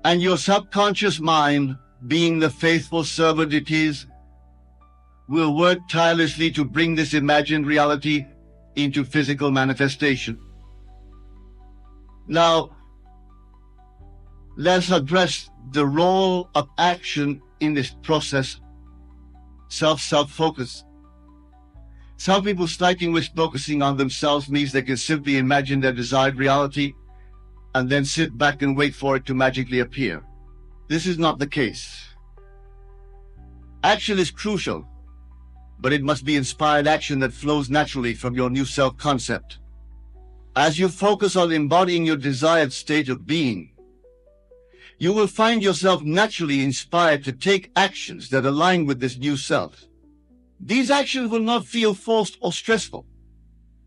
And your subconscious mind, being the faithful servant it is, will work tirelessly to bring this imagined reality into physical manifestation. Now, let's address the role of action in this process. Self-focus. Some people starting with focusing on themselves means they can simply imagine their desired reality and then sit back and wait for it to magically appear. This is not the case. Action is crucial, but it must be inspired action that flows naturally from your new self-concept. As you focus on embodying your desired state of being, you will find yourself naturally inspired to take actions that align with this new self. These actions will not feel forced or stressful.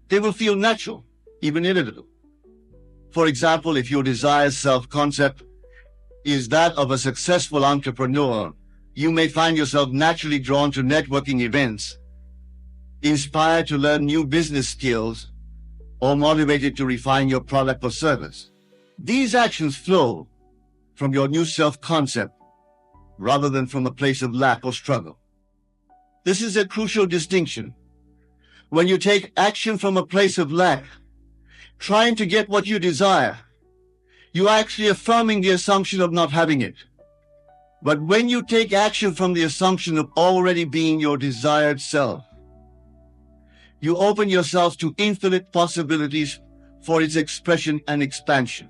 They will feel natural, even inevitable. For example, if your desired self-concept is that of a successful entrepreneur, you may find yourself naturally drawn to networking events, inspired to learn new business skills, or motivated to refine your product or service. These actions flow from your new self-concept rather than from a place of lack or struggle. This is a crucial distinction. When you take action from a place of lack, trying to get what you desire, you are actually affirming the assumption of not having it. But when you take action from the assumption of already being your desired self, you open yourself to infinite possibilities for its expression and expansion.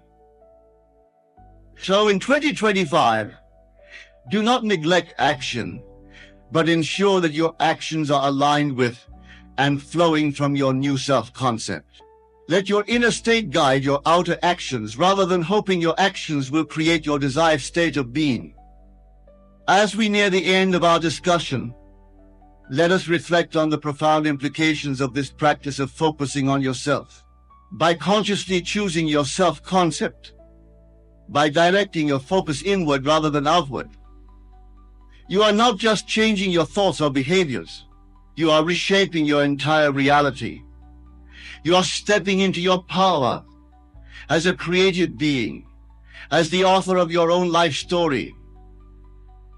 So in 2025, do not neglect action, but ensure that your actions are aligned with and flowing from your new self-concept. Let your inner state guide your outer actions rather than hoping your actions will create your desired state of being. As we near the end of our discussion, let us reflect on the profound implications of this practice of focusing on yourself. By consciously choosing your self-concept, by directing your focus inward rather than outward, you are not just changing your thoughts or behaviors, you are reshaping your entire reality. You are stepping into your power as a created being, as the author of your own life story.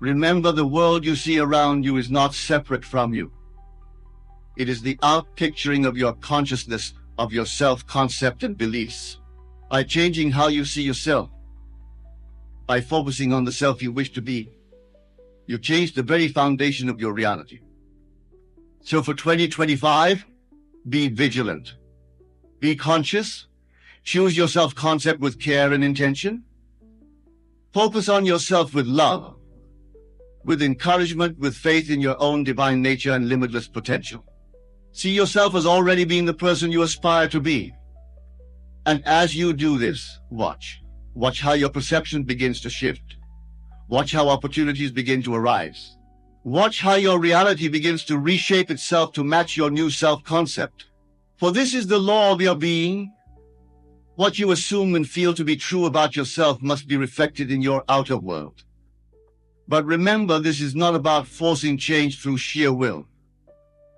Remember, the world you see around you is not separate from you. It is the outpicturing of your consciousness, of your self-concept and beliefs. By changing how you see yourself, by focusing on the self you wish to be, you change the very foundation of your reality. So for 2025, be vigilant. Be conscious. Choose your self-concept with care and intention. Focus on yourself with love, with encouragement, with faith in your own divine nature and limitless potential. See yourself as already being the person you aspire to be. And as you do this, watch how your perception begins to shift. Watch how opportunities begin to arise. Watch how your reality begins to reshape itself to match your new self-concept. For this is the law of your being. What you assume and feel to be true about yourself must be reflected in your outer world. But remember, this is not about forcing change through sheer will.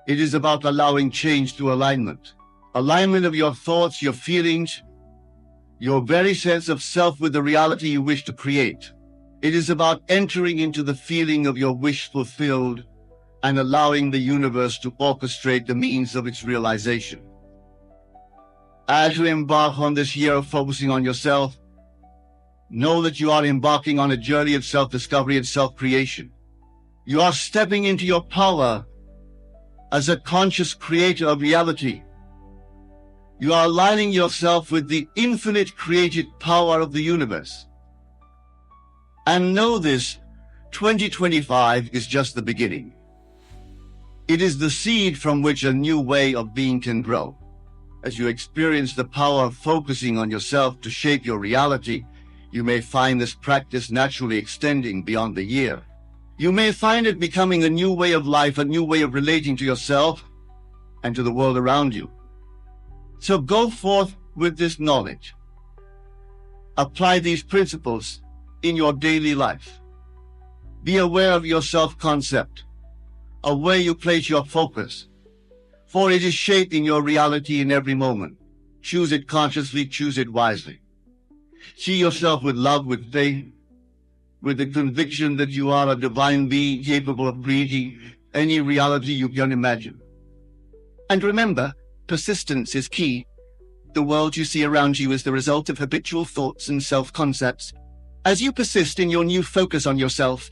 It is about allowing change through alignment. Alignment of your thoughts, your feelings, your very sense of self with the reality you wish to create. It is about entering into the feeling of your wish fulfilled and allowing the universe to orchestrate the means of its realization. As you embark on this year of focusing on yourself, know that you are embarking on a journey of self-discovery and self-creation. You are stepping into your power as a conscious creator of reality. You are aligning yourself with the infinite created power of the universe. And know this, 2025 is just the beginning. It is the seed from which a new way of being can grow. As you experience the power of focusing on yourself to shape your reality, you may find this practice naturally extending beyond the year. You may find it becoming a new way of life, a new way of relating to yourself and to the world around you. So go forth with this knowledge. Apply these principles in your daily life. Be aware of your self-concept, of where you place your focus, for it is shaping your reality in every moment. Choose it consciously, choose it wisely. See yourself with love, with faith, with the conviction that you are a divine being capable of creating any reality you can imagine. And remember, persistence is key. The world you see around you is the result of habitual thoughts and self-concepts. As you persist in your new focus on yourself,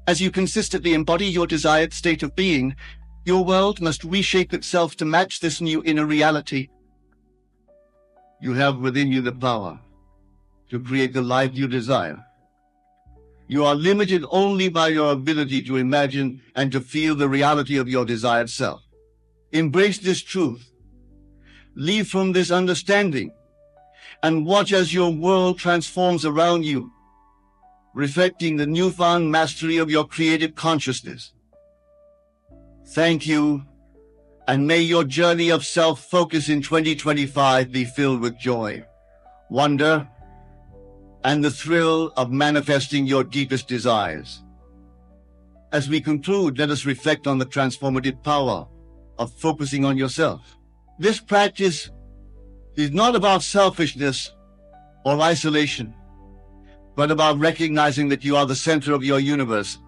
as you consistently embody your desired state of being, your world must reshape itself to match this new inner reality. You have within you the power to create the life you desire. You are limited only by your ability to imagine and to feel the reality of your desired self. Embrace this truth. Live from this understanding and watch as your world transforms around you, reflecting the newfound mastery of your creative consciousness. Thank you, and may your journey of self-focus in 2025 be filled with joy, wonder, and the thrill of manifesting your deepest desires. As we conclude, let us reflect on the transformative power of focusing on yourself. This practice is not about selfishness or isolation, but about recognizing that you are the center of your universe,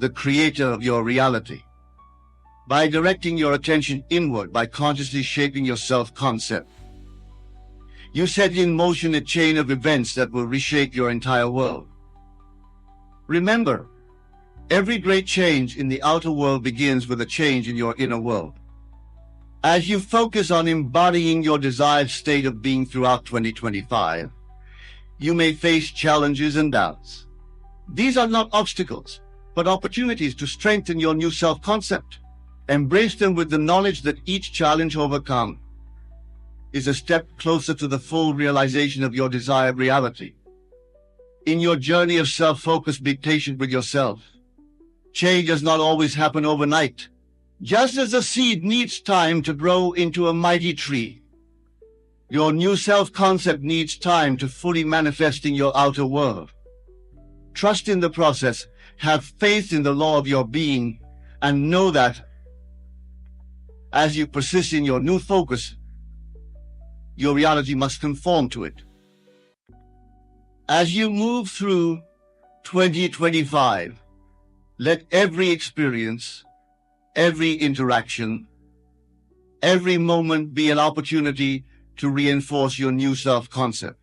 the creator of your reality. By directing your attention inward, by consciously shaping your self-concept, you set in motion a chain of events that will reshape your entire world. Remember, Every great change in the outer world begins with a change in your inner world. As you focus on embodying your desired state of being throughout 2025, you may face challenges and doubts. These are not obstacles, but opportunities to strengthen your new self-concept. Embrace them with the knowledge that each challenge overcome is a step closer to the full realization of your desired reality. In your journey of self-focus, be patient with yourself. Change does not always happen overnight. Just as a seed needs time to grow into a mighty tree, your new self-concept needs time to fully manifest in your outer world. Trust in the process, have faith in the law of your being, and know that as you persist in your new focus, your reality must conform to it. As you move through 2025, let every experience, every interaction, every moment be an opportunity to reinforce your new self-concept.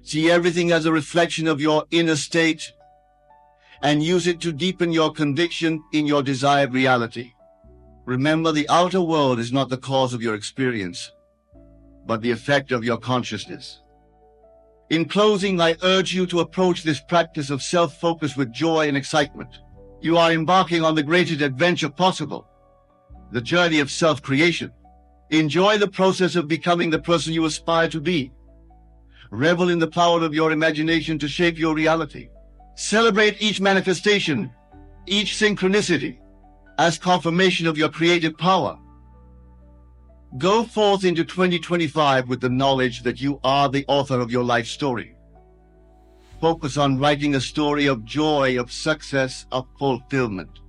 See everything as a reflection of your inner state and use it to deepen your conviction in your desired reality. Remember, the outer world is not the cause of your experience, but the effect of your consciousness. In closing, I urge you to approach this practice of self-focus with joy and excitement. You are embarking on the greatest adventure possible, the journey of self-creation. Enjoy the process of becoming the person you aspire to be. Revel in the power of your imagination to shape your reality. Celebrate each manifestation, each synchronicity, as confirmation of your creative power. Go forth into 2025 with the knowledge that you are the author of your life story. Focus on writing a story of joy, of success, of fulfillment.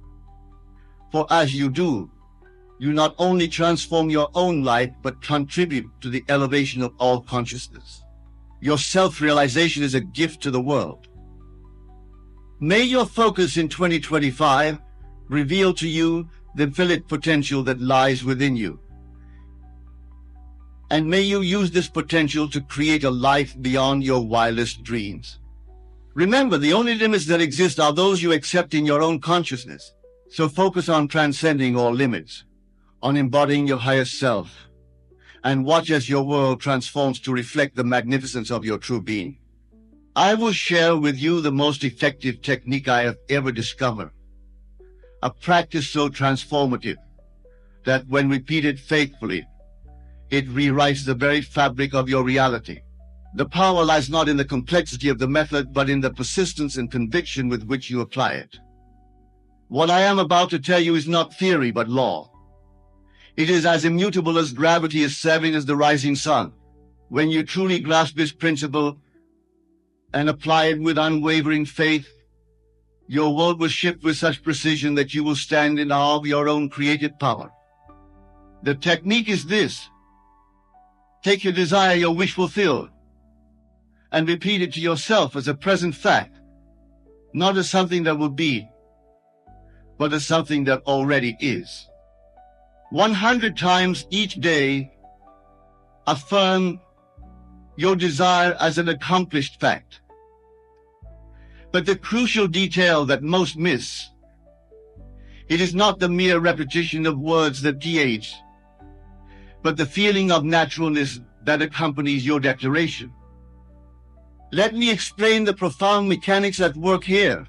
For as you do, you not only transform your own life, but contribute to the elevation of all consciousness. Your self-realization is a gift to the world. May your focus in 2025 reveal to you the infinite potential that lies within you. And may you use this potential to create a life beyond your wildest dreams. Remember, the only limits that exist are those you accept in your own consciousness. So focus on transcending all limits, on embodying your highest self, and watch as your world transforms to reflect the magnificence of your true being. I will share with you the most effective technique I have ever discovered. A practice so transformative that when repeated faithfully, it rewrites the very fabric of your reality. The power lies not in the complexity of the method, but in the persistence and conviction with which you apply it. What I am about to tell you is not theory, but law. It is as immutable as gravity, as saving as the rising sun. When you truly grasp this principle and apply it with unwavering faith, your world will shift with such precision that you will stand in awe of your own creative power. The technique is this. Take your desire, your wish fulfilled, and repeat it to yourself as a present fact, not as something that will be, but as something that already is. 100 times each day, affirm your desire as an accomplished fact. But the crucial detail that most miss, it is not the mere repetition of words that de-age, but the feeling of naturalness that accompanies your declaration. Let me explain the profound mechanics at work here.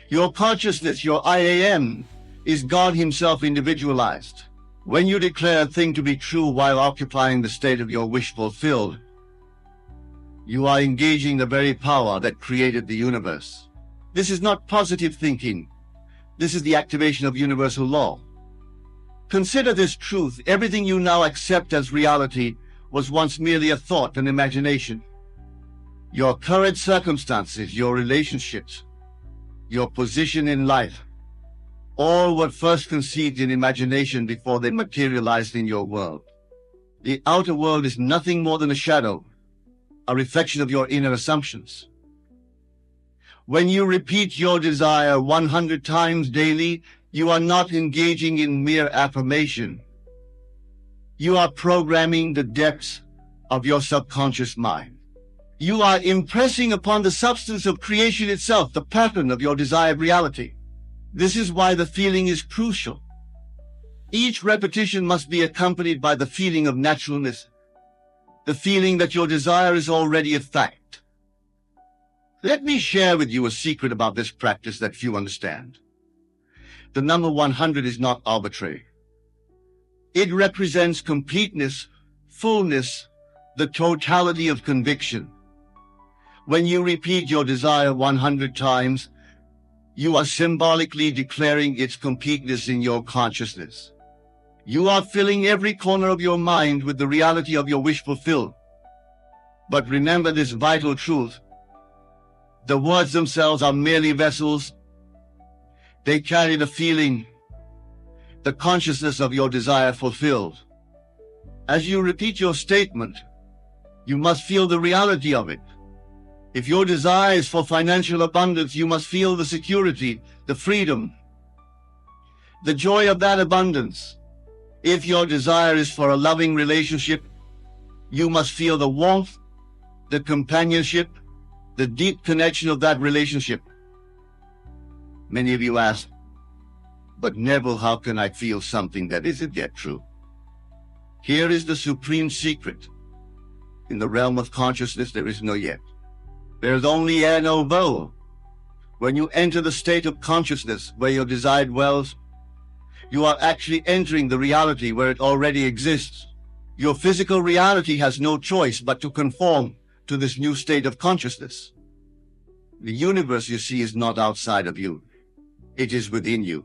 Your consciousness, your I am, is God Himself individualized. When you declare a thing to be true while occupying the state of your wish fulfilled, you are engaging the very power that created the universe. This is not positive thinking. This is the activation of universal law. Consider this truth. Everything you now accept as reality was once merely a thought, an imagination. Your current circumstances, your relationships, your position in life, all were first conceived in imagination before they materialized in your world. The outer world is nothing more than a shadow, a reflection of your inner assumptions. When you repeat your desire 100 times daily, you are not engaging in mere affirmation. You are programming the depths of your subconscious mind. You are impressing upon the substance of creation itself the pattern of your desired reality. This is why the feeling is crucial. Each repetition must be accompanied by the feeling of naturalness, the feeling that your desire is already a fact. Let me share with you a secret about this practice that few understand. The number 100 is not arbitrary. It represents completeness, fullness, the totality of conviction. When you repeat your desire 100 times, you are symbolically declaring its completeness in your consciousness. You are filling every corner of your mind with the reality of your wish fulfilled. But remember this vital truth. The words themselves are merely vessels. They carry the feeling, the consciousness of your desire fulfilled. As you repeat your statement, you must feel the reality of it. If your desire is for financial abundance, you must feel the security, the freedom, the joy of that abundance. If your desire is for a loving relationship, you must feel the warmth, the companionship, the deep connection of that relationship. Many of you ask, but Neville, how can I feel something that isn't yet true? Here is the supreme secret. In the realm of consciousness, there is no yet. There is only a novo. When you enter the state of consciousness where your desire dwells, you are actually entering the reality where it already exists. Your physical reality has no choice but to conform to this new state of consciousness. The universe you see is not outside of you. It is within you.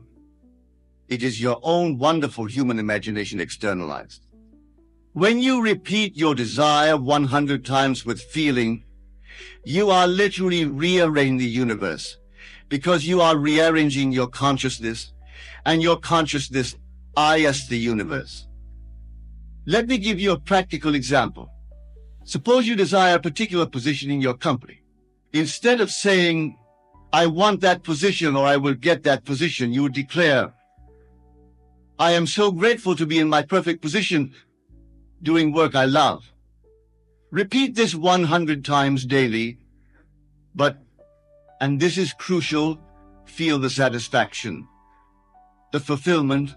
It is your own wonderful human imagination externalized. When you repeat your desire 100 times with feeling, you are literally rearranging the universe, because you are rearranging your consciousness, and your consciousness is the universe. Let me give you a practical example. Suppose you desire a particular position in your company. Instead of saying, I want that position or I will get that position, you would declare, I am so grateful to be in my perfect position, doing work I love. Repeat this 100 times daily, but, and this is crucial, feel the satisfaction, the fulfillment,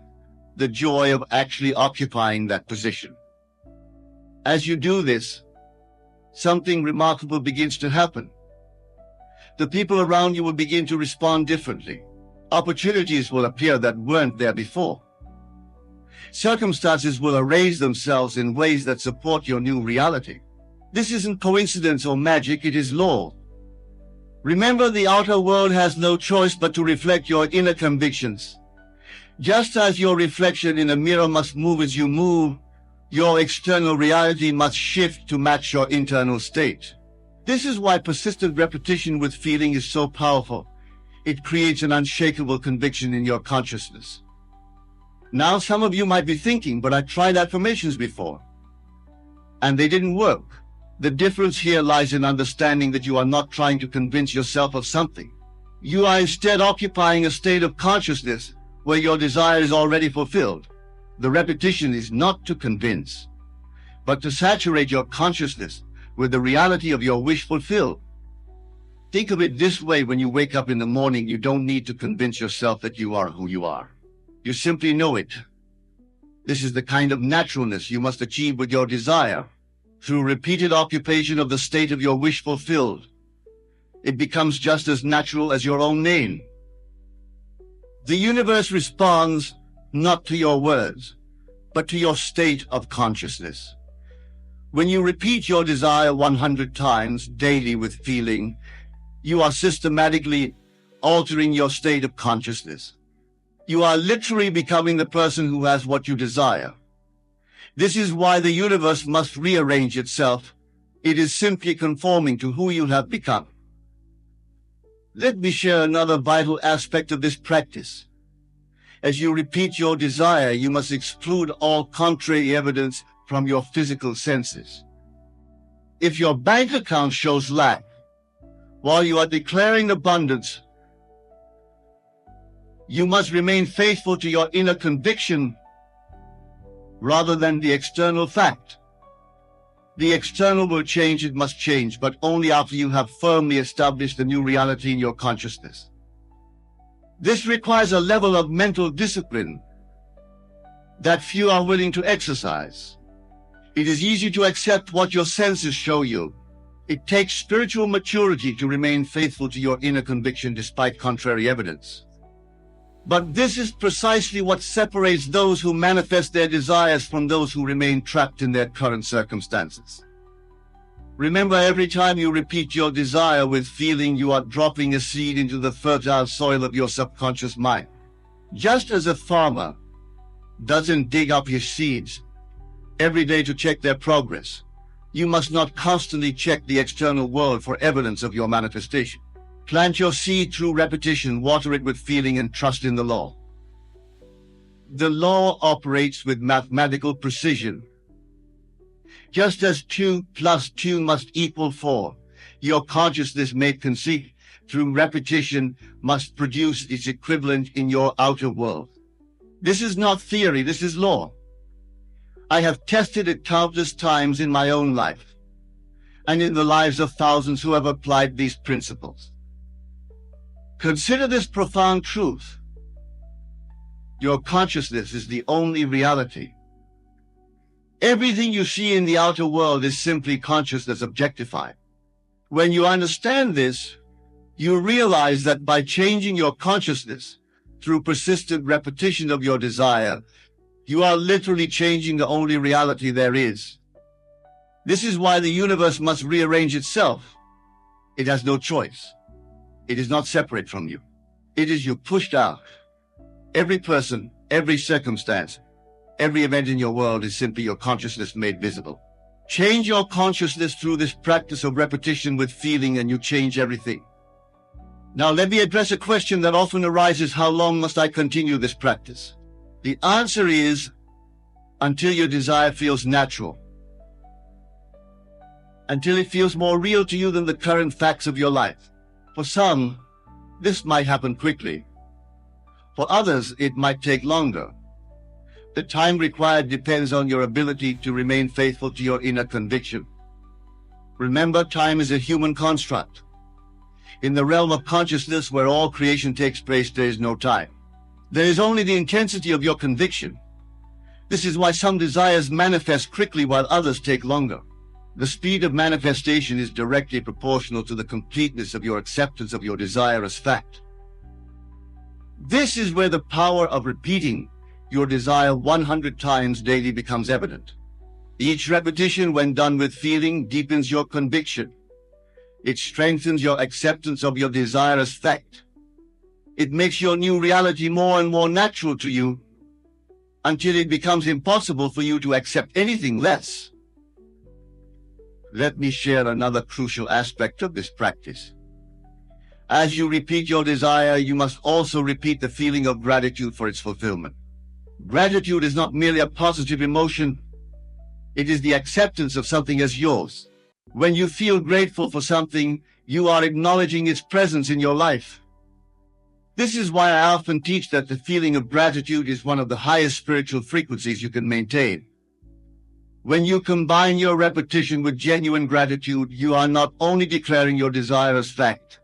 the joy of actually occupying that position. As you do this, something remarkable begins to happen. The people around you will begin to respond differently. Opportunities will appear that weren't there before. Circumstances will arrange themselves in ways that support your new reality. This isn't coincidence or magic, it is law. Remember, the outer world has no choice but to reflect your inner convictions. Just as your reflection in a mirror must move as you move, your external reality must shift to match your internal state. This is why persistent repetition with feeling is so powerful. It creates an unshakable conviction in your consciousness. Now some of you might be thinking, but I tried affirmations before, and they didn't work. The difference here lies in understanding that you are not trying to convince yourself of something. You are instead occupying a state of consciousness where your desire is already fulfilled. The repetition is not to convince, but to saturate your consciousness with the reality of your wish fulfilled. Think of it this way: when you wake up in the morning, you don't need to convince yourself that you are who you are. You simply know it. This is the kind of naturalness you must achieve with your desire. Through repeated occupation of the state of your wish fulfilled, it becomes just as natural as your own name. The universe responds not to your words, but to your state of consciousness. When you repeat your desire 100 times daily with feeling, you are systematically altering your state of consciousness. You are literally becoming the person who has what you desire. This is why the universe must rearrange itself. It is simply conforming to who you have become. Let me share another vital aspect of this practice. As you repeat your desire, you must exclude all contrary evidence from your physical senses. If your bank account shows lack, while you are declaring abundance, you must remain faithful to your inner conviction rather than the external fact. The external will change, it must change, but only after you have firmly established the new reality in your consciousness. This requires a level of mental discipline that few are willing to exercise. It is easy to accept what your senses show you. It takes spiritual maturity to remain faithful to your inner conviction despite contrary evidence. But this is precisely what separates those who manifest their desires from those who remain trapped in their current circumstances. Remember, every time you repeat your desire with feeling, you are dropping a seed into the fertile soil of your subconscious mind. Just as a farmer doesn't dig up his seeds every day to check their progress, you must not constantly check the external world for evidence of your manifestation. Plant your seed through repetition, water it with feeling, and trust in the law. The law operates with mathematical precision. Just as 2 plus 2 must equal 4, your consciousness made conceit through repetition must produce its equivalent in your outer world. This is not theory, this is law. I have tested it countless times in my own life and in the lives of thousands who have applied these principles. Consider this profound truth. Your consciousness is the only reality. Everything you see in the outer world is simply consciousness objectified. When you understand this, you realize that by changing your consciousness through persistent repetition of your desire, you are literally changing the only reality there is. This is why the universe must rearrange itself. It has no choice. It is not separate from you. It is you pushed out. Every person, every circumstance, every event in your world is simply your consciousness made visible. Change your consciousness through this practice of repetition with feeling, and you change everything. Now let me address a question that often arises: how long must I continue this practice? The answer is, until your desire feels natural. Until it feels more real to you than the current facts of your life. For some, this might happen quickly. For others, it might take longer. The time required depends on your ability to remain faithful to your inner conviction. Remember, time is a human construct. In the realm of consciousness, where all creation takes place, there is no time. There is only the intensity of your conviction. This is why some desires manifest quickly while others take longer. The speed of manifestation is directly proportional to the completeness of your acceptance of your desire as fact. This is where the power of repeating your desire 100 times daily becomes evident. Each repetition, when done with feeling, deepens your conviction. It strengthens your acceptance of your desire as fact. It makes your new reality more and more natural to you, until it becomes impossible for you to accept anything less. Let me share another crucial aspect of this practice. As you repeat your desire, you must also repeat the feeling of gratitude for its fulfillment. Gratitude is not merely a positive emotion. It is the acceptance of something as yours. When you feel grateful for something, you are acknowledging its presence in your life. This is why I often teach that the feeling of gratitude is one of the highest spiritual frequencies you can maintain. When you combine your repetition with genuine gratitude, you are not only declaring your desire as fact,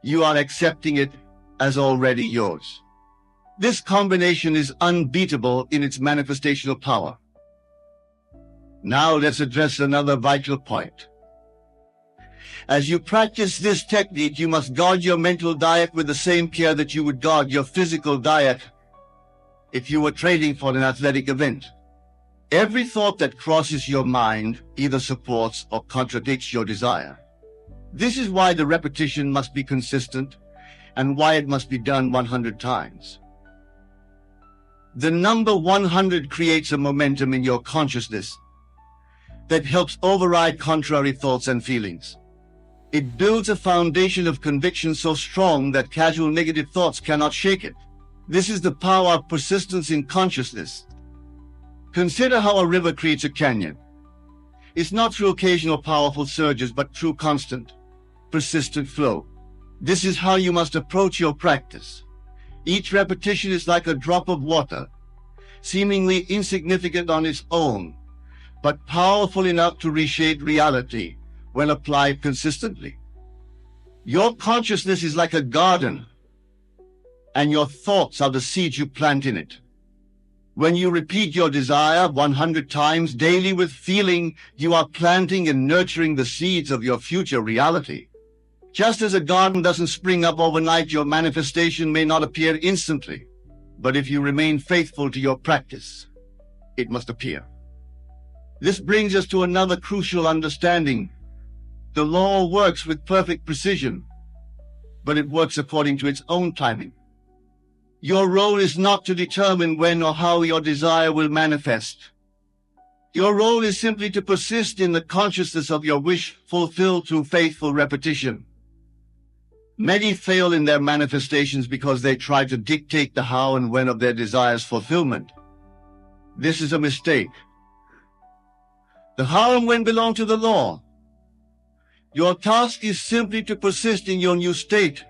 you are accepting it as already yours. This combination is unbeatable in its manifestational power. Now let's address another vital point. As you practice this technique, you must guard your mental diet with the same care that you would guard your physical diet if you were training for an athletic event. Every thought that crosses your mind either supports or contradicts your desire. This is why the repetition must be consistent and why it must be done 100 times. The number 100 creates a momentum in your consciousness that helps override contrary thoughts and feelings. It builds a foundation of conviction so strong that casual negative thoughts cannot shake it. This is the power of persistence in consciousness. Consider how a river creates a canyon. It's not through occasional powerful surges, but through constant, persistent flow. This is how you must approach your practice. Each repetition is like a drop of water, seemingly insignificant on its own, but powerful enough to reshape reality when applied consistently. Your consciousness is like a garden, and your thoughts are the seeds you plant in it. When you repeat your desire 100 times daily with feeling, you are planting and nurturing the seeds of your future reality. Just as a garden doesn't spring up overnight, your manifestation may not appear instantly. But if you remain faithful to your practice, it must appear. This brings us to another crucial understanding. The law works with perfect precision, but it works according to its own timing. Your role is not to determine when or how your desire will manifest. Your role is simply to persist in the consciousness of your wish fulfilled through faithful repetition. Many fail in their manifestations because they try to dictate the how and when of their desires' fulfillment. This is a mistake. The how and when belong to the law. Your task is simply to persist in your new state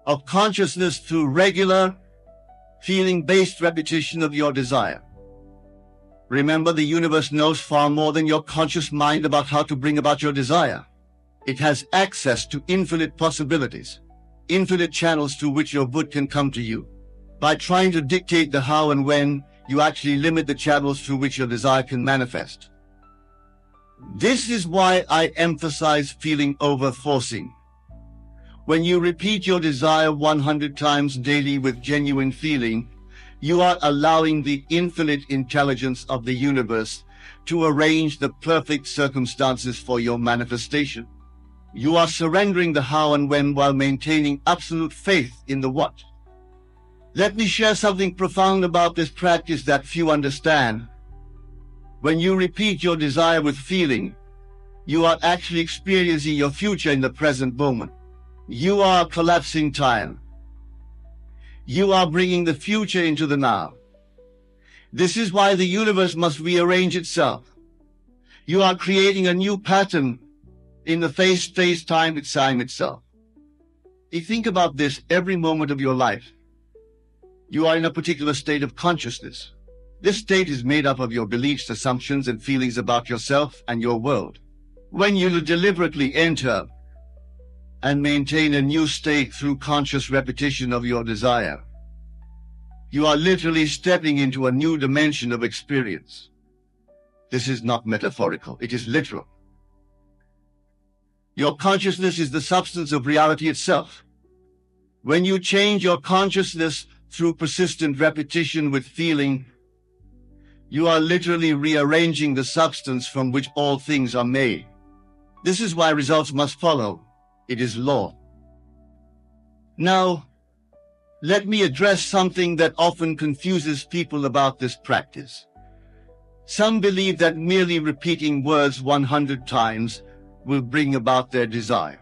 of consciousness through regular, feeling-based repetition of your desire. Remember, the universe knows far more than your conscious mind about how to bring about your desire. It has access to infinite possibilities, infinite channels through which your good can come to you. By trying to dictate the how and when, you actually limit the channels through which your desire can manifest. This is why I emphasize feeling over forcing. When you repeat your desire 100 times daily with genuine feeling, you are allowing the infinite intelligence of the universe to arrange the perfect circumstances for your manifestation. You are surrendering the how and when while maintaining absolute faith in the what. Let me share something profound about this practice that few understand. When you repeat your desire with feeling, you are actually experiencing your future in the present moment. You are collapsing time. You are bringing the future into the now. This is why the universe must rearrange itself. You are creating a new pattern in the space-time itself. If you think about this every moment of your life, you are in a particular state of consciousness. This state is made up of your beliefs, assumptions, and feelings about yourself and your world. When you deliberately enter and maintain a new state through conscious repetition of your desire, you are literally stepping into a new dimension of experience. This is not metaphorical, it is literal. Your consciousness is the substance of reality itself. When you change your consciousness through persistent repetition with feeling, you are literally rearranging the substance from which all things are made. This is why results must follow. It is law. Now, let me address something that often confuses people about this practice. Some believe that merely repeating words 100 times will bring about their desire.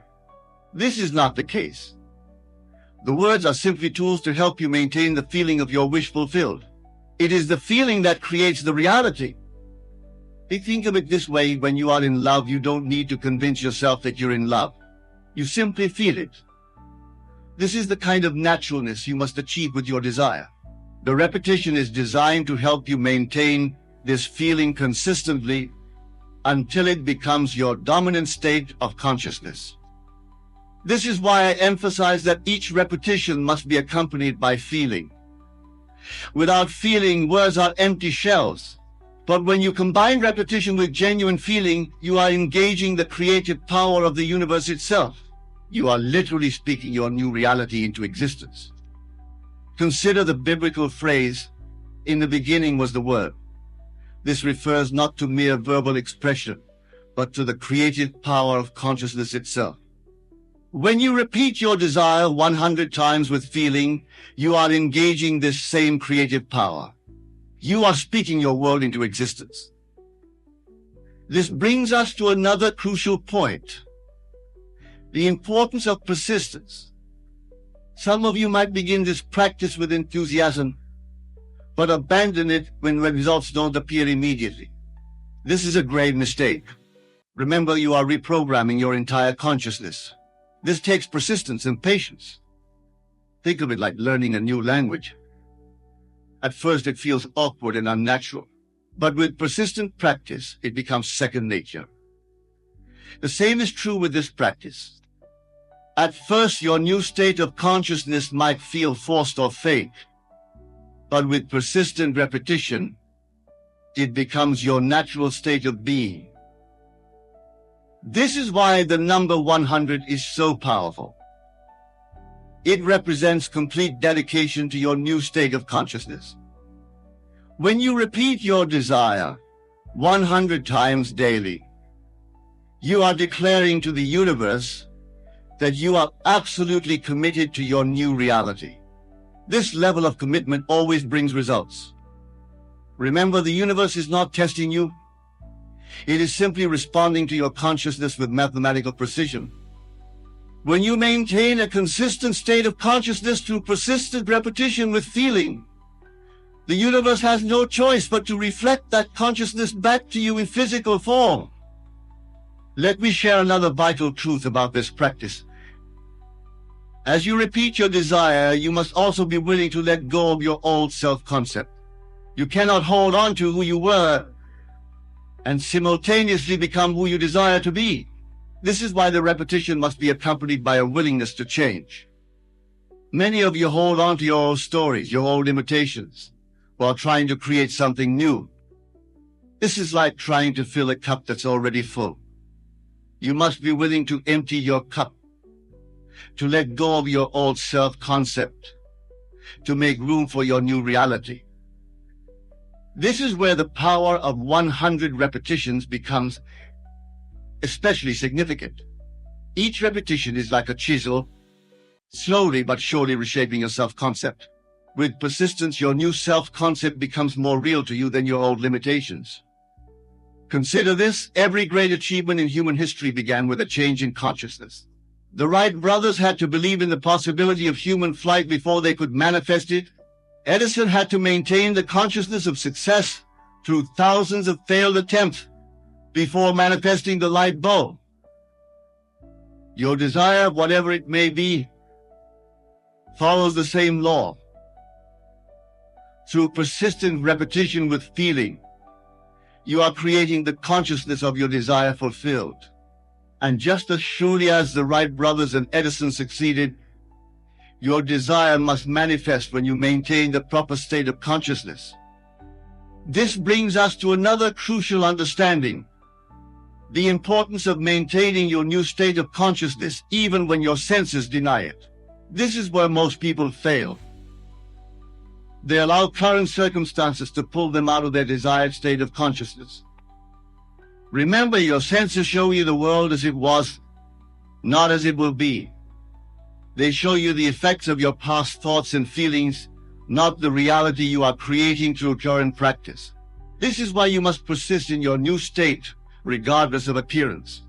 This is not the case. The words are simply tools to help you maintain the feeling of your wish fulfilled. It is the feeling that creates the reality. Think of it this way: when you are in love, you don't need to convince yourself that you're in love. You simply feel it. This is the kind of naturalness you must achieve with your desire. The repetition is designed to help you maintain this feeling consistently until it becomes your dominant state of consciousness. This is why I emphasize that each repetition must be accompanied by feeling. Without feeling, words are empty shells. But when you combine repetition with genuine feeling, you are engaging the creative power of the universe itself. You are literally speaking your new reality into existence. Consider the biblical phrase, "In the beginning was the Word." This refers not to mere verbal expression, but to the creative power of consciousness itself. When you repeat your desire 100 times with feeling, you are engaging this same creative power. You are speaking your world into existence. This brings us to another crucial point: the importance of persistence. Some of you might begin this practice with enthusiasm, but abandon it when results don't appear immediately. This is a grave mistake. Remember, you are reprogramming your entire consciousness. This takes persistence and patience. Think of it like learning a new language. At first, it feels awkward and unnatural. But with persistent practice, it becomes second nature. The same is true with this practice. At first, your new state of consciousness might feel forced or fake, but with persistent repetition, it becomes your natural state of being. This is why the number 100 is so powerful. It represents complete dedication to your new state of consciousness. When you repeat your desire 100 times daily, you are declaring to the universe that you are absolutely committed to your new reality. This level of commitment always brings results. Remember, the universe is not testing you. It is simply responding to your consciousness with mathematical precision. When you maintain a consistent state of consciousness through persistent repetition with feeling, the universe has no choice but to reflect that consciousness back to you in physical form. Let me share another vital truth about this practice. As you repeat your desire, you must also be willing to let go of your old self-concept. You cannot hold on to who you were and simultaneously become who you desire to be. This is why the repetition must be accompanied by a willingness to change. Many of you hold on to your old stories, your old limitations, while trying to create something new. This is like trying to fill a cup that's already full. You must be willing to empty your cup, to let go of your old self-concept, to make room for your new reality. This is where the power of 100 repetitions becomes especially significant. Each repetition is like a chisel, slowly but surely reshaping your self-concept. With persistence, your new self-concept becomes more real to you than your old limitations. Consider this: every great achievement in human history began with a change in consciousness. The Wright brothers had to believe in the possibility of human flight before they could manifest it. Edison had to maintain the consciousness of success through thousands of failed attempts before manifesting the light bulb. Your desire, whatever it may be, follows the same law. Through persistent repetition with feeling, you are creating the consciousness of your desire fulfilled. And just as surely as the Wright brothers and Edison succeeded, your desire must manifest when you maintain the proper state of consciousness. This brings us to another crucial understanding: the importance of maintaining your new state of consciousness even when your senses deny it. This is where most people fail. They allow current circumstances to pull them out of their desired state of consciousness. Remember, your senses show you the world as it was, not as it will be. They show you the effects of your past thoughts and feelings, not the reality you are creating through current practice. This is why you must persist in your new state, regardless of appearance.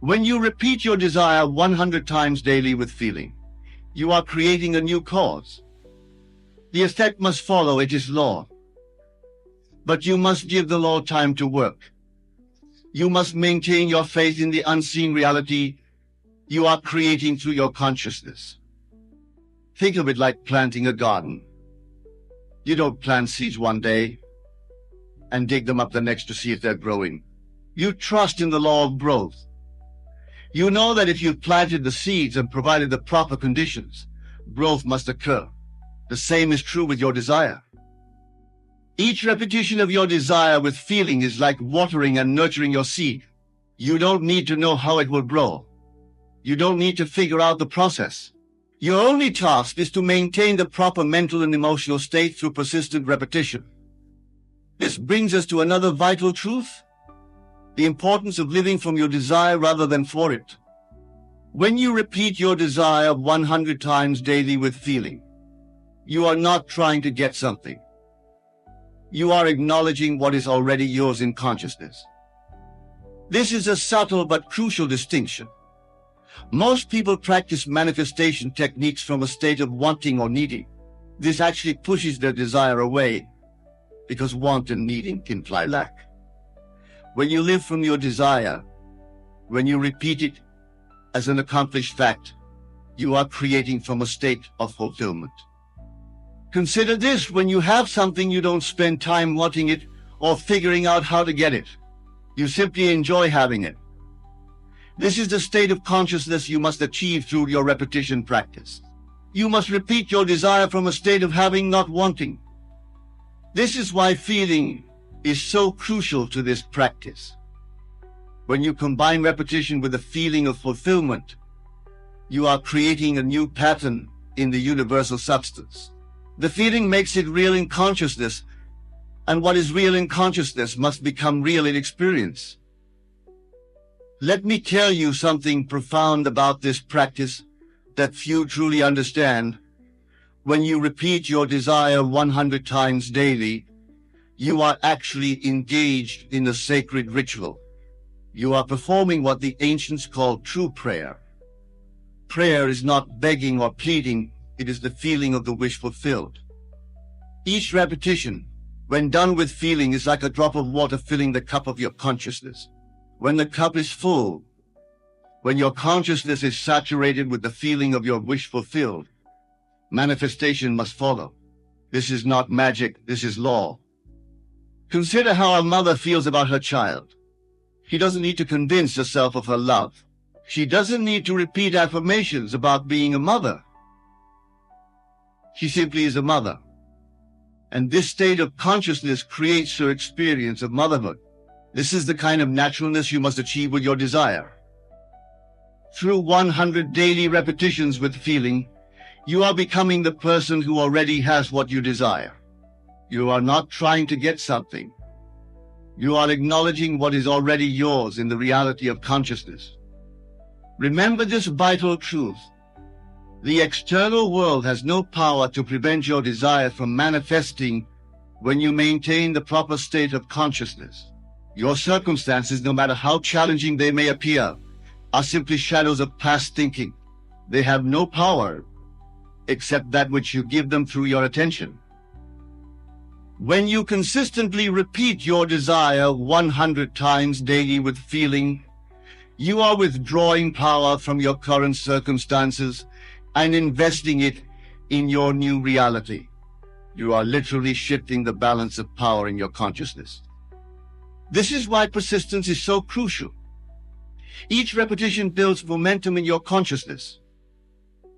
When you repeat your desire 100 times daily with feeling, you are creating a new cause. The effect must follow, it is law. But you must give the law time to work. You must maintain your faith in the unseen reality you are creating through your consciousness. Think of it like planting a garden. You don't plant seeds one day and dig them up the next to see if they're growing. You trust in the law of growth. You know that if you've planted the seeds and provided the proper conditions, growth must occur. The same is true with your desire. Each repetition of your desire with feeling is like watering and nurturing your seed. You don't need to know how it will grow. You don't need to figure out the process. Your only task is to maintain the proper mental and emotional state through persistent repetition. This brings us to another vital truth: the importance of living from your desire rather than for it. When you repeat your desire 100 times daily with feeling, you are not trying to get something. You are acknowledging what is already yours in consciousness. This is a subtle but crucial distinction. Most people practice manifestation techniques from a state of wanting or needing. This actually pushes their desire away, because want and needing imply lack. When you live from your desire, when you repeat it as an accomplished fact, you are creating from a state of fulfillment. Consider this: when you have something, you don't spend time wanting it or figuring out how to get it. You simply enjoy having it. This is the state of consciousness you must achieve through your repetition practice. You must repeat your desire from a state of having, not wanting. This is why feeling is so crucial to this practice. When you combine repetition with the feeling of fulfillment, you are creating a new pattern in the universal substance. The feeling makes it real in consciousness, and what is real in consciousness must become real in experience. Let me tell you something profound about this practice that few truly understand. When you repeat your desire 100 times daily, you are actually engaged in a sacred ritual. You are performing what the ancients called true prayer. Prayer is not begging or pleading, it is the feeling of the wish fulfilled. Each repetition, when done with feeling, is like a drop of water filling the cup of your consciousness. When the cup is full, when your consciousness is saturated with the feeling of your wish fulfilled, manifestation must follow. This is not magic, this is law. Consider how a mother feels about her child. She doesn't need to convince herself of her love. She doesn't need to repeat affirmations about being a mother. She simply is a mother. And this state of consciousness creates her experience of motherhood. This is the kind of naturalness you must achieve with your desire. Through 100 daily repetitions with feeling, you are becoming the person who already has what you desire. You are not trying to get something. You are acknowledging what is already yours in the reality of consciousness. Remember this vital truth. The external world has no power to prevent your desire from manifesting when you maintain the proper state of consciousness. Your circumstances, no matter how challenging they may appear, are simply shadows of past thinking. They have no power except that which you give them through your attention. When you consistently repeat your desire 100 times daily with feeling, you are withdrawing power from your current circumstances and investing it in your new reality. You are literally shifting the balance of power in your consciousness. This is why persistence is so crucial. Each repetition builds momentum in your consciousness.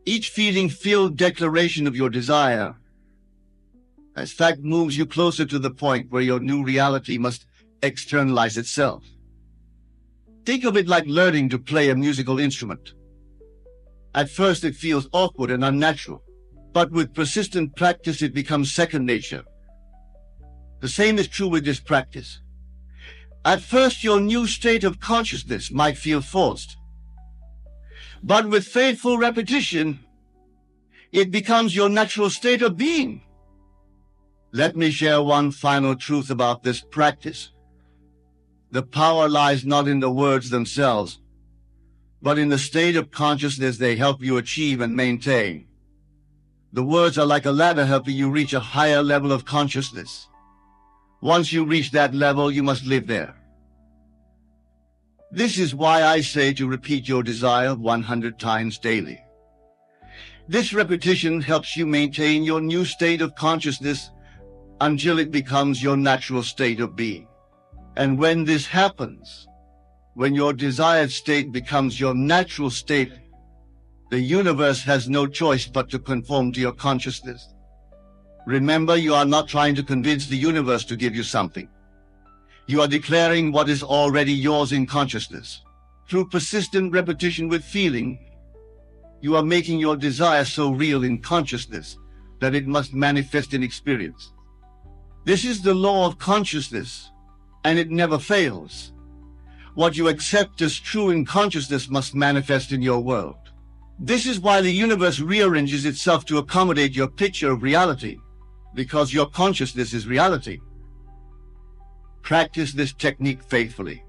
Each feeling-filled declaration of your desire, in fact, moves you closer to the point where your new reality must externalize itself. Think of it like learning to play a musical instrument. At first it feels awkward and unnatural, but with persistent practice it becomes second nature. The same is true with this practice. At first your new state of consciousness might feel forced, but with faithful repetition, it becomes your natural state of being. Let me share one final truth about this practice. The power lies not in the words themselves, but in the state of consciousness they help you achieve and maintain. The words are like a ladder helping you reach a higher level of consciousness. Once you reach that level, you must live there. This is why I say to repeat your desire 100 times daily. This repetition helps you maintain your new state of consciousness until it becomes your natural state of being. And when this happens, when your desired state becomes your natural state, the universe has no choice but to conform to your consciousness. Remember, you are not trying to convince the universe to give you something. You are declaring what is already yours in consciousness. Through persistent repetition with feeling, you are making your desire so real in consciousness that it must manifest in experience. This is the law of consciousness, and it never fails. What you accept as true in consciousness must manifest in your world. This is why the universe rearranges itself to accommodate your picture of reality, because your consciousness is reality. Practice this technique faithfully.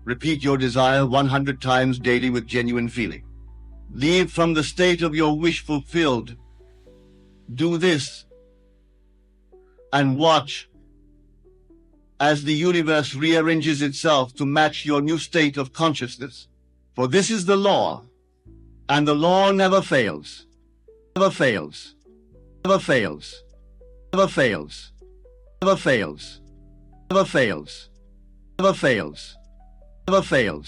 Repeat your desire 100 times daily with genuine feeling. Leave from the state of your wish fulfilled. Do this and watch as the universe rearranges itself to match your new state of consciousness. For this is the law, and the law never fails. Never fails. never fails, never fails, never fails, never fails, never fails, never fails.